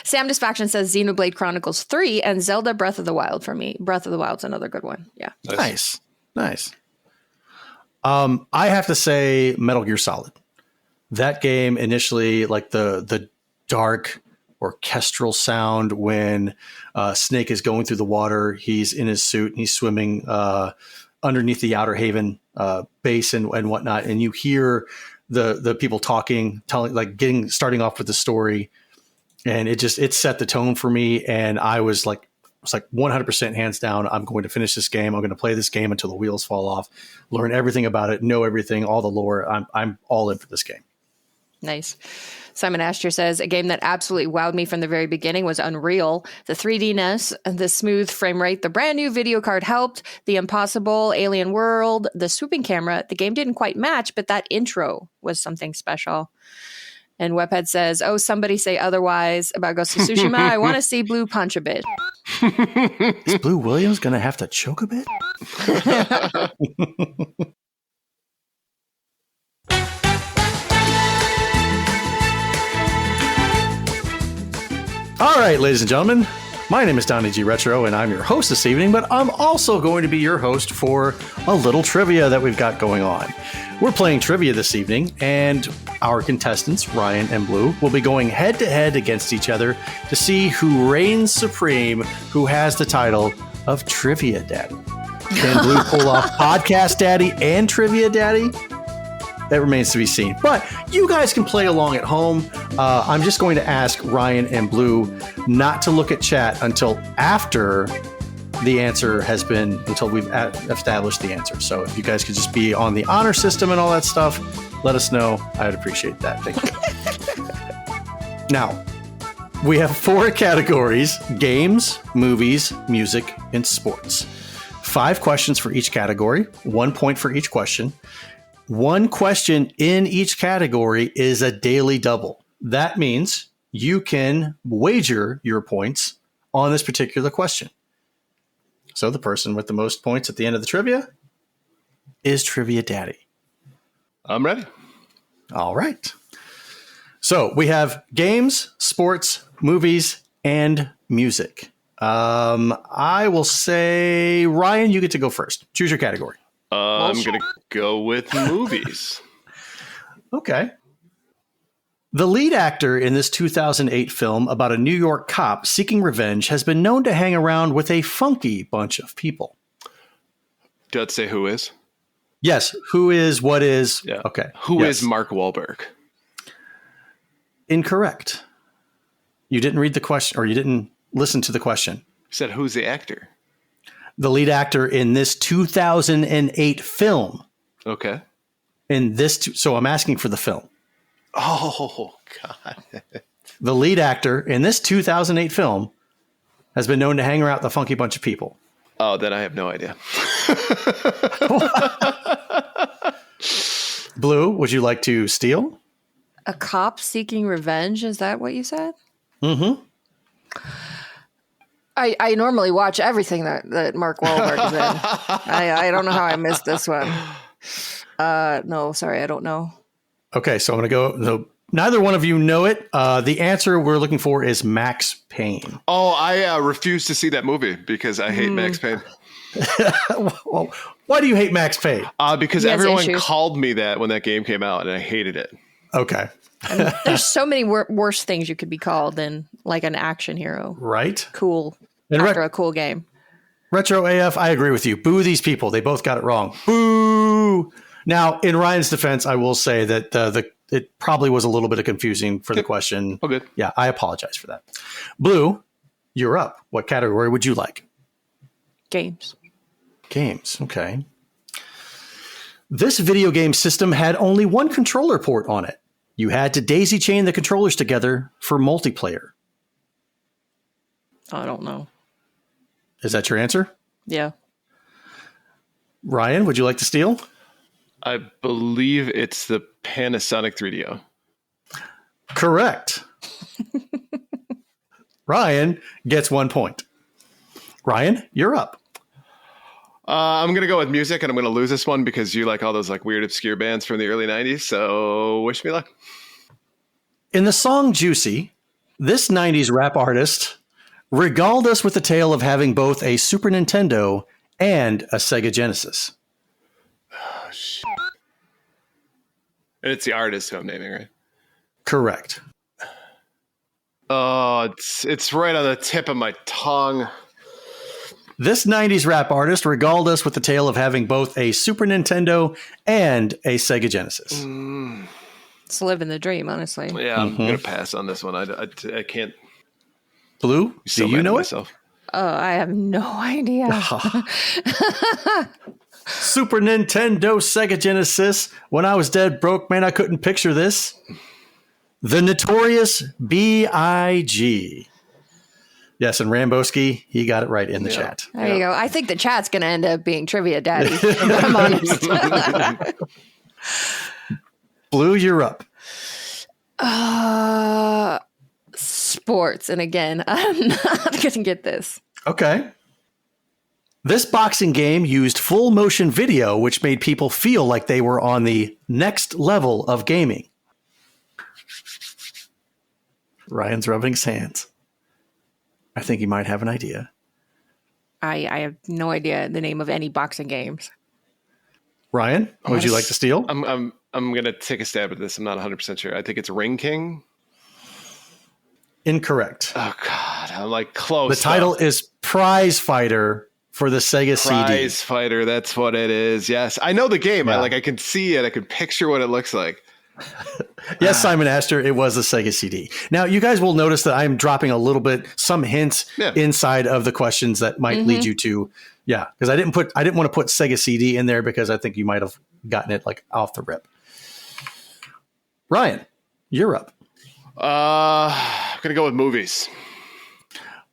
Sam Disfaction says Xenoblade Chronicles 3 and Zelda Breath of the Wild for me. Breath of the Wild's another good one. Yeah. Nice. I have to say Metal Gear Solid. That game initially, like the dark orchestral sound when Snake is going through the water, he's in his suit and he's swimming underneath the Outer Haven base and whatnot, and you hear the people talking, starting off with the story, and it set the tone for me, and I was like 100% hands down, I'm going to finish this game. I'm going to play this game until the wheels fall off, learn everything about it, know everything, all the lore. I'm all in for this game. Nice. Simon Asher says, a game that absolutely wowed me from the very beginning was Unreal. The 3D-ness, the smooth frame rate, the brand new video card helped, the impossible alien world, the swooping camera. The game didn't quite match, but that intro was something special. And Webhead says, oh, somebody say otherwise about Ghost of Tsushima. I want to see Blue punch a bit. Is Blue Williams going to have to choke a bit? All right, ladies and gentlemen, my name is donniegretro, and I'm your host this evening, but I'm also going to be your host for a little trivia that we've got going on. We're playing trivia this evening, and our contestants, Ryan and Blue, will be going head-to-head against each other to see who reigns supreme, who has the title of Trivia Daddy. Can Blue pull off Podcast Daddy and Trivia Daddy? That remains to be seen. But you guys can play along at home. I'm just going to ask Ryan and Blue not to look at chat until after the answer has been, until we've established the answer. So if you guys could just be on the honor system and all that stuff, let us know. I'd appreciate that. Thank you. Now, we have 4 categories: games, movies, music, and sports. 5 questions for each category, 1 point for each question. 1 question in each category is a daily double. That means you can wager your points on this particular question. So the person with the most points at the end of the trivia is Trivia Daddy. I'm ready. All right. So we have games, sports, movies, and music. I will say, Ryan, you get to go first. Choose your category. I'm going to go with movies. Okay. The lead actor in this 2008 film about a New York cop seeking revenge has been known to hang around with a funky bunch of people. Does it say who is? Yes. Who is, what is? Yeah. Okay. Who is Mark Wahlberg? Incorrect. You didn't read the question, or you didn't listen to the question. You said who's the actor? The lead actor in this 2008 film. Okay. So I'm asking for the film. Oh, God. The lead actor in this 2008 film has been known to hang around with a funky bunch of people. Oh, then I have no idea. Blue, would you like to steal? A cop seeking revenge? Is that what you said? Mm-hmm. I normally watch everything that Mark Wahlberg is in. I don't know how I missed this one. No, sorry, I don't know. Okay, so I'm going to go. No, neither one of you know it. The answer we're looking for is Max Payne. Oh, I refuse to see that movie because I hate Max Payne. Well, why do you hate Max Payne? Because everyone called me that when that game came out, and I hated it. Okay. I mean, there's so many worse things you could be called than like an action hero. Right? Cool. And after a cool game. Retro AF, I agree with you. Boo these people. They both got it wrong. Boo! Now, in Ryan's defense, I will say that it probably was a little bit of confusing for the question. Oh, good. Yeah, I apologize for that. Blue, you're up. What category would you like? Games. Games, okay. This video game system had only one controller port on it. You had to daisy chain the controllers together for multiplayer. I don't know. Is that your answer? Yeah. Ryan, would you like to steal? I believe it's the Panasonic 3DO. Correct. Ryan gets 1 point. Ryan, you're up. I'm going to go with music, and I'm going to lose this one because you like all those like weird, obscure bands from the early 90s. So wish me luck. In the song Juicy, this 90s rap artist regaled us with the tale of having both a Super Nintendo and a Sega Genesis. Oh, shit. And it's the artist who I'm naming, right? Correct. Oh, it's right on the tip of my tongue. This 90s rap artist regaled us with the tale of having both a Super Nintendo and a Sega Genesis. It's living the dream, honestly. Yeah, I'm going to pass on this one. I can't. Blue, do you know it? Oh, I have no idea. Super Nintendo, Sega Genesis. When I was dead broke, man, I couldn't picture this. The Notorious B.I.G. Yes, and Ramboski, he got it right in the chat. There you go. I think the chat's going to end up being Trivia Daddy, if I'm honest. Blue, you're up. Sports. And again, I'm not going to get this. Okay. This boxing game used full motion video, which made people feel like they were on the next level of gaming. Ryan's rubbing his hands. I think he might have an idea. I have no idea the name of any boxing games. Ryan, would you like to steal? I'm going to take a stab at this. I'm not 100% sure. I think it's Ring King. Incorrect. Oh, God. I'm like close. The title is Prize Fighter for the Sega CD. Prize Fighter. That's what it is. Yes. I know the game. Yeah. I can see it. I can picture what it looks like. Yes, Simon Astor, it was a Sega CD. Now, you guys will notice that I'm dropping a little bit, some hints inside of the questions that might lead you to, because I didn't want to put Sega CD in there because I think you might have gotten it like off the rip. Ryan, you're up. I'm going to go with movies.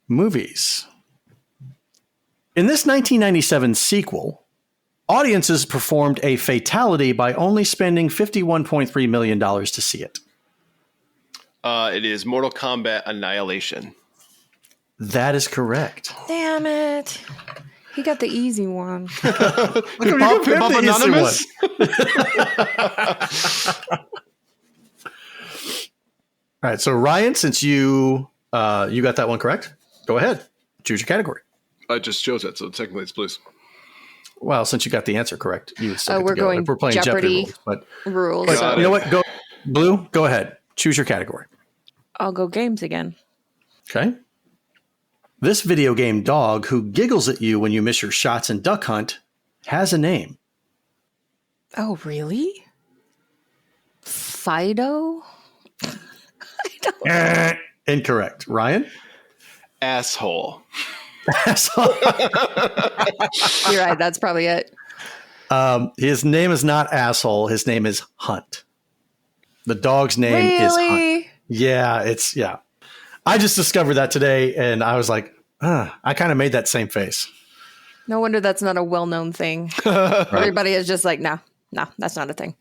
Movies. In this 1997 sequel, audiences performed a fatality by only spending $51.3 million to see it. It is Mortal Kombat Annihilation. That is correct. Damn it. He got the easy one. Hip Hop Anonymous? All right, so Ryan, since you got that one correct, go ahead. Choose your category. I just chose it, so technically it's blues. Well, since you got the answer correct, you would still get we're to go. going We're playing Jeopardy rules, rules. but you know what? Go Blue. Go ahead. Choose your category. I'll go games again. Okay. This video game dog who giggles at you when you miss your shots in Duck Hunt has a name. Oh, really? Fido? I don't know. Incorrect. Ryan? Asshole. Asshole. You're right. That's probably it. His name is not Asshole. His name is Hunt. The dog's name is Hunt. Yeah. I just discovered that today, and I was like, I kind of made that same face. No wonder that's not a well-known thing. Everybody is just like, no, that's not a thing.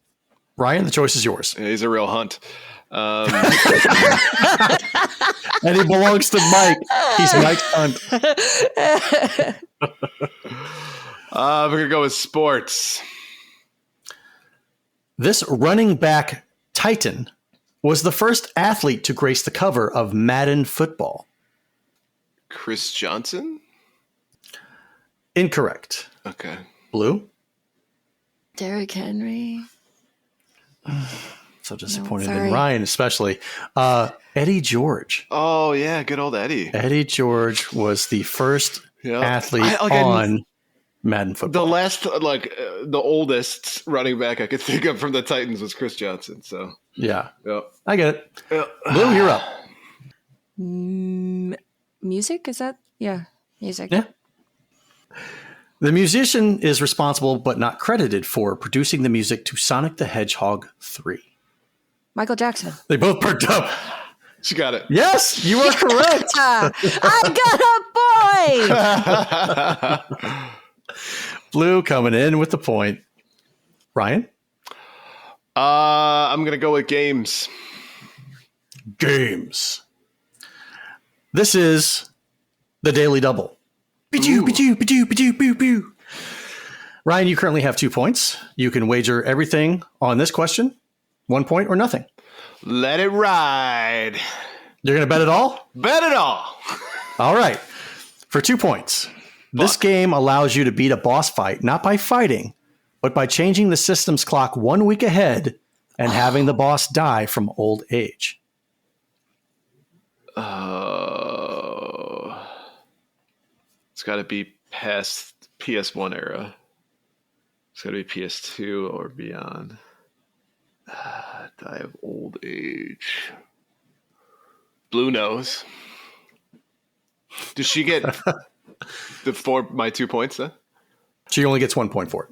Ryan, the choice is yours. Yeah, he's a real Hunt. And he belongs to Mike. He's Mike Hunt. We're going to go with sports. This running back titan was the first athlete to grace the cover of Madden Football. Chris Johnson? Incorrect. Okay. Blue? Derrick Henry. So disappointed in Ryan, especially. Eddie George. Oh, yeah. Good old Eddie. Eddie George was the first athlete on Madden Football. The last, the oldest running back I could think of from the Titans was Chris Johnson. So yeah. I get it. Blue, you're up. Music? Is that? Yeah. Music. Yeah. The musician is responsible but not credited for producing the music to Sonic the Hedgehog 3. Michael Jackson. They both perked up. She got it. Yes, you are correct. I got a boy. Blue coming in with the point. Ryan, I'm going to go with games. Games. This is the Daily Double. Ryan, you currently have 2 points. You can wager everything on this question, 1 point or nothing. Let it ride. You're going to bet it all? Bet it all. All right. For 2 points, this game allows you to beat a boss fight, not by fighting, but by changing the system's clock 1 week ahead and having the boss die from old age. It's got to be past PS1 era. It's got to be PS2 or beyond. Die of old age. Blue knows. Does she get my 2 points then? She only gets 1 point for it.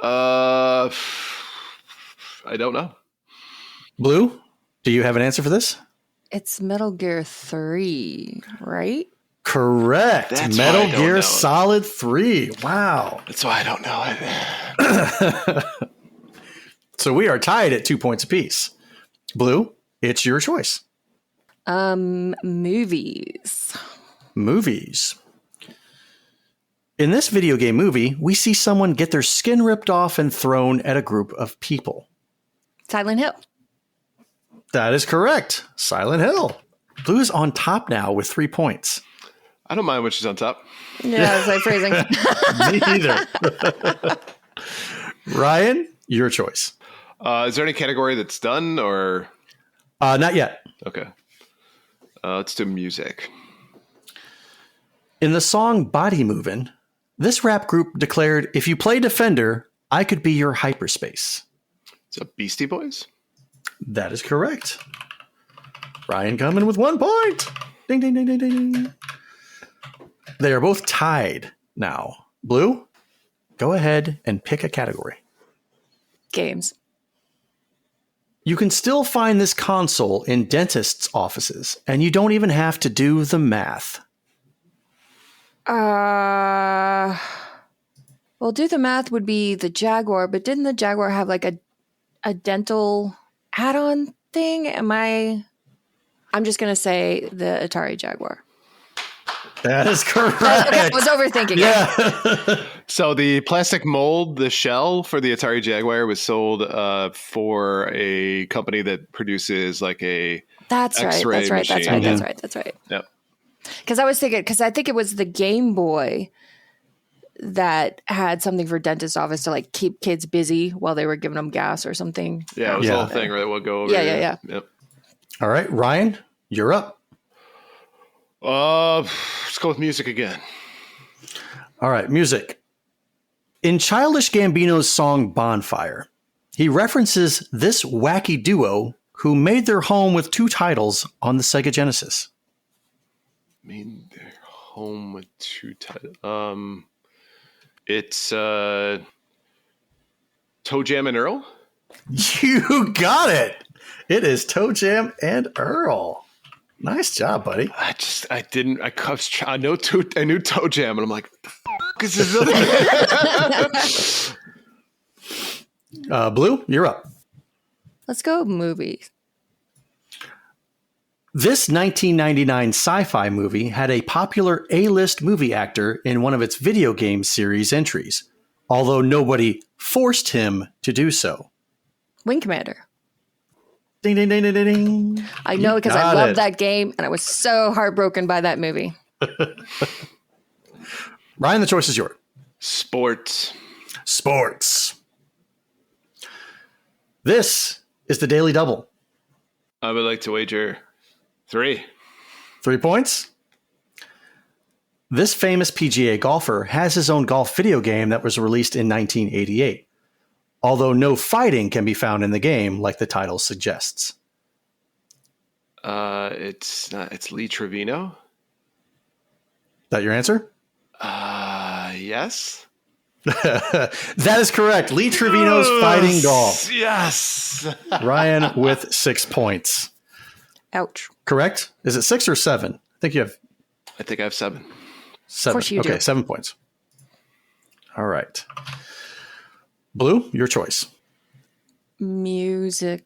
I don't know. Blue, do you have an answer for this? It's Metal Gear 3, right? Correct. That's Metal why I don't Gear know it. Solid 3. Wow. That's why I don't know it. So we are tied at 2 points apiece. Blue, it's your choice. Movies. Movies. In this video game movie, we see someone get their skin ripped off and thrown at a group of people. Silent Hill. That is correct. Silent Hill. Blue is on top now with 3 points. I don't mind when she's on top. Yeah, it's like phrasing. Me either. Ryan, your choice. Is there any category that's done or? Not yet. Okay. Let's do music. In the song Body Movin', this rap group declared, if you play Defender, I could be your hyperspace. Is it Beastie Boys? That is correct. Ryan coming with 1 point. Ding, ding, ding, ding, ding. They are both tied now. Blue, go ahead and pick a category. Games. You can still find this console in dentists' offices, and you don't even have to do the math. Well, do the math would be the Jaguar, but didn't the Jaguar have like a dental add-on thing? I'm just going to say the Atari Jaguar. That is correct. Okay, I was overthinking it. Yeah. So the plastic mold, the shell for the Atari Jaguar was sold for a company that produces like a That's right. X-ray That's right. That's machine. right. That's right. That's right. Yep. Because I think it was the Game Boy that had something for dentist office to like keep kids busy while they were giving them gas or something. Yeah, it was a whole thing that we'll go over. Yeah. Yep. All right, Ryan, you're up. Let's go with music again. All right, music. In Childish Gambino's song Bonfire, he references this wacky duo who made their home with 2 titles on the Sega Genesis. Made their home with 2 titles. It's Toe Jam and Earl. You got it. It is Toe Jam and Earl. Nice job, buddy. I knew Toe Jam, and I'm like, the fuck is this other? Blue, you're up. Let's go movies. This 1999 sci-fi movie had a popular A-list movie actor in one of its video game series entries, although nobody forced him to do so. Wing Commander. Ding, ding, ding, ding, ding, ding. I know because I loved that game and I was so heartbroken by that movie. Ryan, the choice is yours. Sports. This is the Daily Double. I would like to wager 3. 3 points. This famous PGA golfer has his own golf video game that was released in 1988. Although no fighting can be found in the game, like the title suggests. It's Lee Trevino. That your answer? Yes. That is correct. Lee Trevino's Fighting Golf. Yes. Ryan with 6 points. Ouch. Correct? Is it 6 or 7? I think you have I think I have 7. 7. Of course you do. 7 points. All right. Blue, your choice. Music.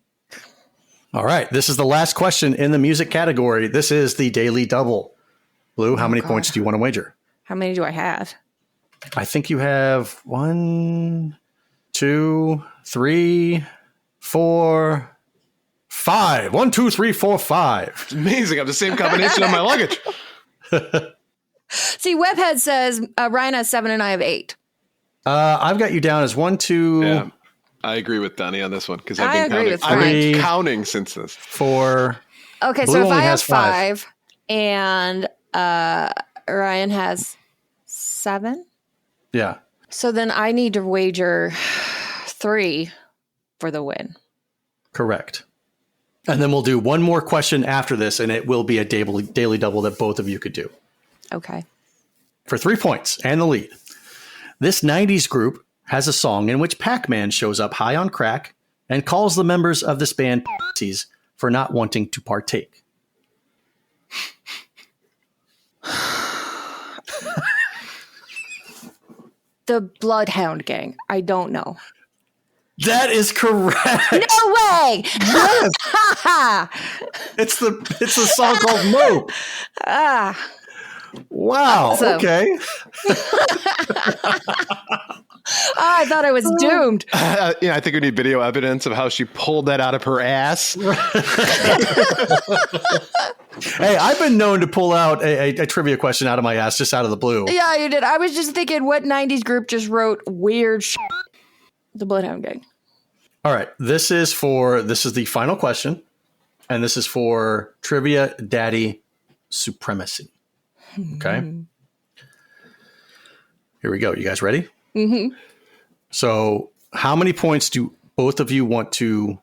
All right. This is the last question in the music category. This is the daily double. Blue, how many points do you want to wager? How many do I have? I think you have 1, 2, 3, 4, 5. 1, 2, 3, 4, 5. It's amazing. I have the same combination on my luggage. See, Webhead says Ryan has 7 and I have 8. I've got you down as 1, 2. Yeah, I agree with Donnie on this one because I agree with I've been Frank. counting since this. 4. Okay, Blue so if only I have has 5. and Ryan has 7, Yeah. so then I need to wager 3 for the win. Correct. And then we'll do one more question after this, and it will be a daily double that both of you could do. Okay. For 3 points and the lead. This 90s group has a song in which Pac-Man shows up high on crack and calls the members of this band pussies for not wanting to partake. The Bloodhound Gang. I don't know. That is correct. No way! Yes. It's a song called Mope. Wow. Awesome. Okay. I thought I was doomed. I think we need video evidence of how she pulled that out of her ass. Hey, I've been known to pull out a trivia question out of my ass just out of the blue. Yeah, you did. I was just thinking, what 90s group just wrote weird shit? The Bloodhound Gang. All right. This is the final question, and this is for Trivia Daddy Supremacy. Okay. Here we go. You guys ready? Mm-hmm. So how many points do both of you want to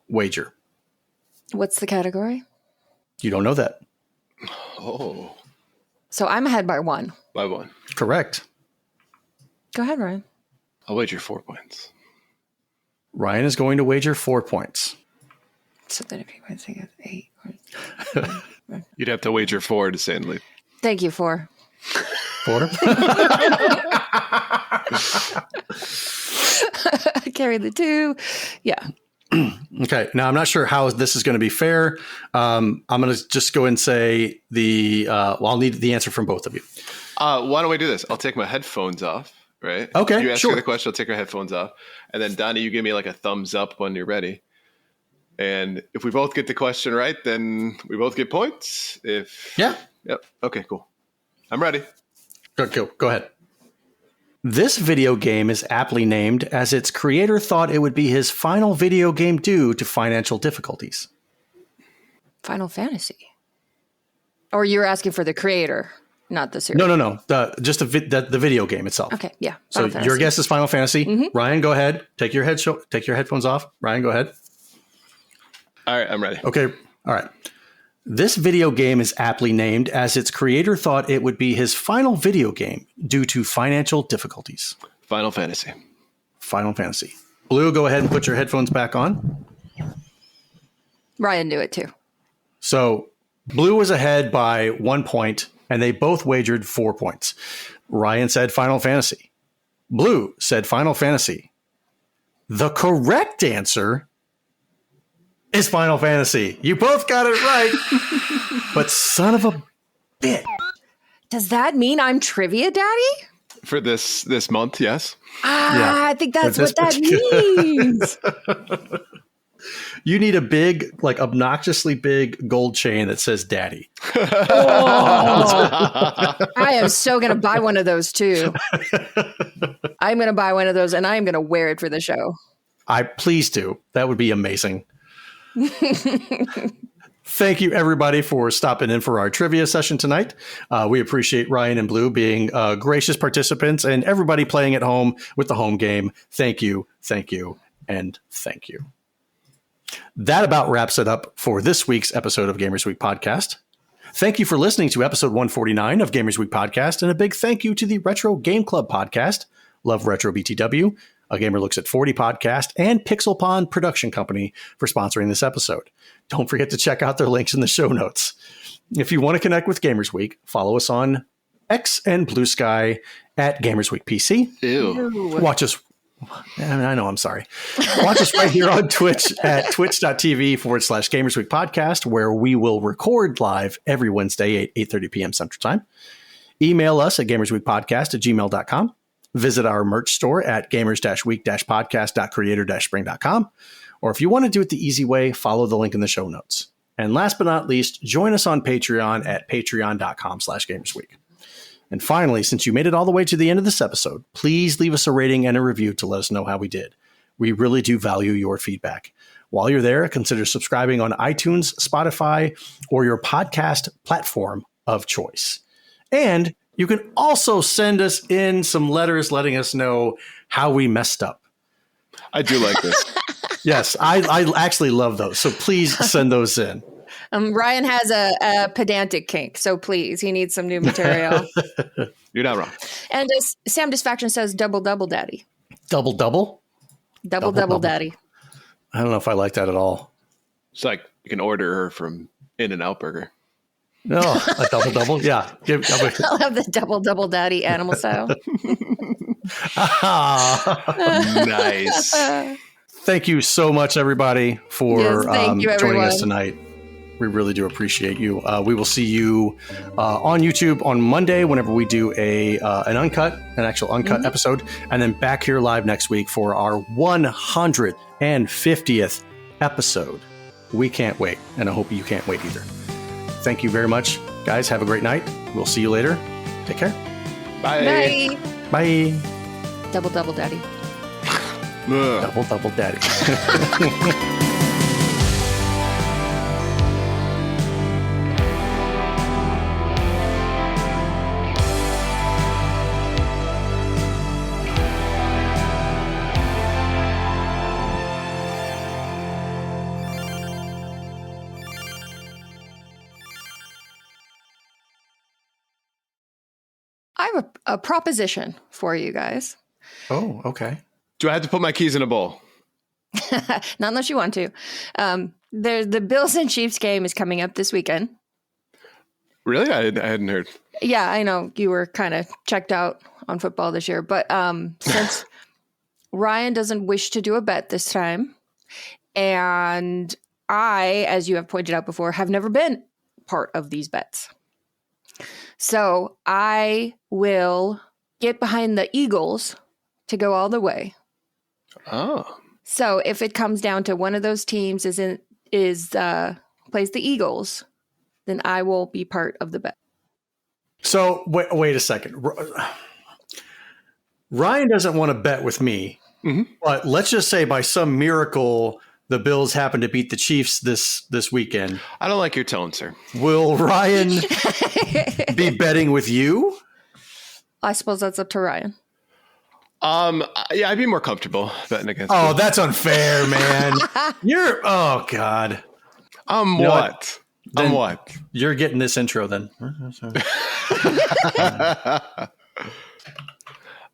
wager? What's the category? You don't know that. Oh. So I'm ahead by 1. By 1. Correct. Go ahead, Ryan. I'll wager 4 points. Ryan is going to wager 4 points. So then if you want to think of 8. You'd have to wager 4 to stay in the lead. Thank you, 4. 4? Carry the 2. Yeah. Okay. Now, I'm not sure how this is going to be fair. I'm going to just go and say I'll need the answer from both of you. Why don't we do this? I'll take my headphones off, right? Okay, You ask sure. me the question, I'll take our headphones off. And then, Donnie, you give me like a thumbs up when you're ready. And if we both get the question right, then we both get points. Yeah. Yep. Okay, cool. I'm ready. Go ahead. This video game is aptly named as its creator thought it would be his final video game due to financial difficulties. Final Fantasy. Or you're asking for the creator, not the series. No. Just the video game itself. Okay, yeah. So Final Fantasy. your guess is Final Fantasy. Mm-hmm. Ryan, go ahead. Take your headphones off. Ryan, go ahead. All right, I'm ready. Okay. All right. This video game is aptly named as its creator thought it would be his final video game due to financial difficulties. Final Fantasy. Final Fantasy. Blue, go ahead and put your headphones back on. Ryan knew it too. So Blue was ahead by 1 point, and they both wagered 4 points. Ryan said Final Fantasy. Blue said Final Fantasy. The correct answer is Final Fantasy. You both got it right. But son of a bitch. Does that mean I'm Trivia Daddy? For this month, yes. Yeah. I think that's But what that means. You need a big, like obnoxiously big gold chain that says daddy. I am so going to buy one of those too. I'm going to buy one of those and I'm going to wear it for the show. Please do. That would be amazing. Thank you, everybody, for stopping in for our trivia session tonight. We appreciate Ryan and Blue being gracious participants and everybody playing at home with the home game. Thank you, and thank you. That about wraps it up for this week's episode of Gamers Week Podcast. Thank you for listening to episode 149 of Gamers Week Podcast, and a big thank you to the Retro Game Club Podcast, Love Retro BTW, A Gamer Looks at 40 Podcast, and Pixel Pond Production Company for sponsoring this episode. Don't forget to check out their links in the show notes. If you want to connect with Gamers Week, follow us on X and Blue Sky at Gamers Week PC. Ew. Watch us I know, I'm sorry. Watch us right here on Twitch at twitch.tv/GamersWeek Podcast, where we will record live every Wednesday at 8:30 p.m. Central Time. Email us at gamersweekpodcast@gmail.com. Visit our merch store at gamers-week-podcast.creator-spring.com. Or if you want to do it the easy way, follow the link in the show notes. And last but not least, join us on Patreon at patreon.com/gamersweek. And finally, since you made it all the way to the end of this episode, please leave us a rating and a review to let us know how we did. We really do value your feedback. While you're there, consider subscribing on iTunes, Spotify, or your podcast platform of choice. And you can also send us in some letters letting us know how we messed up. I do like this. Yes, I actually love those. So please send those in. Ryan has a pedantic kink, so please, he needs some new material. You're not wrong. And Sam Disfaction says double daddy. Double? Double daddy. I don't know if I like that at all. It's like you can order her from In-N-Out Burger. No, a double? Yeah. I'll have the double daddy animal style. Nice. Thank you so much, everybody, for joining us everyone. tonight. We really do appreciate you. We will see you on YouTube on Monday whenever we do an actual uncut episode, and then back here live next week for our 150th episode. We can't wait, and I hope you can't wait either. Thank you very much, guys. Have a great night. We'll see you later. Take care. Bye. Bye. Double daddy. Double daddy. I have a proposition for you guys. Oh, okay. Do I have to put my keys in a bowl? Not unless you want to. The Bills and Chiefs game is coming up this weekend. Really? I hadn't heard. Yeah, I know you were kind of checked out on football this year, but since Ryan doesn't wish to do a bet this time, and I, as you have pointed out before, have never been part of these bets. So I will get behind the Eagles to go all the way. Oh. So if it comes down to one of those teams plays the Eagles, then I will be part of the bet. So wait a second. Ryan doesn't want to bet with me, but let's just say by some miracle the Bills happen to beat the Chiefs this weekend. I don't like your tone, sir. Will Ryan be betting with you? I suppose that's up to Ryan. Yeah, I'd be more comfortable betting against. Oh, you. that's unfair, man. Oh God. What? What? You're getting this intro then.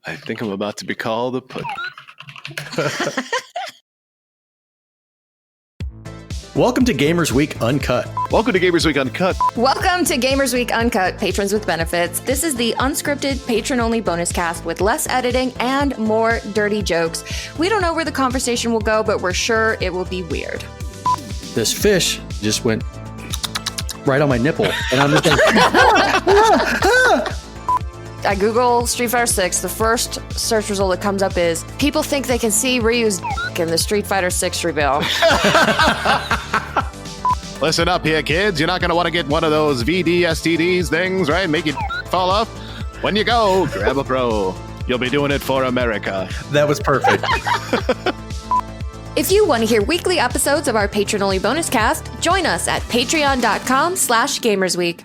I think I'm about to be called a put. Welcome to Gamers Week Uncut. Welcome to Gamers Week Uncut. Welcome to Gamers Week Uncut, Patrons with Benefits. This is the unscripted, patron-only bonus cast with less editing and more dirty jokes. We don't know where the conversation will go, but we're sure it will be weird. This fish just went right on my nipple, and I'm just like, I Google Street Fighter 6. The first search result that comes up is people think they can see Ryu's in the Street Fighter 6 reveal. Listen up here, kids. You're not going to want to get one of those VD-STDs things, right? Make you fall off. When you go, grab a pro. You'll be doing it for America. that was perfect. If you want to hear weekly episodes of our patron-only bonus cast, join us at patreon.com/gamersweek.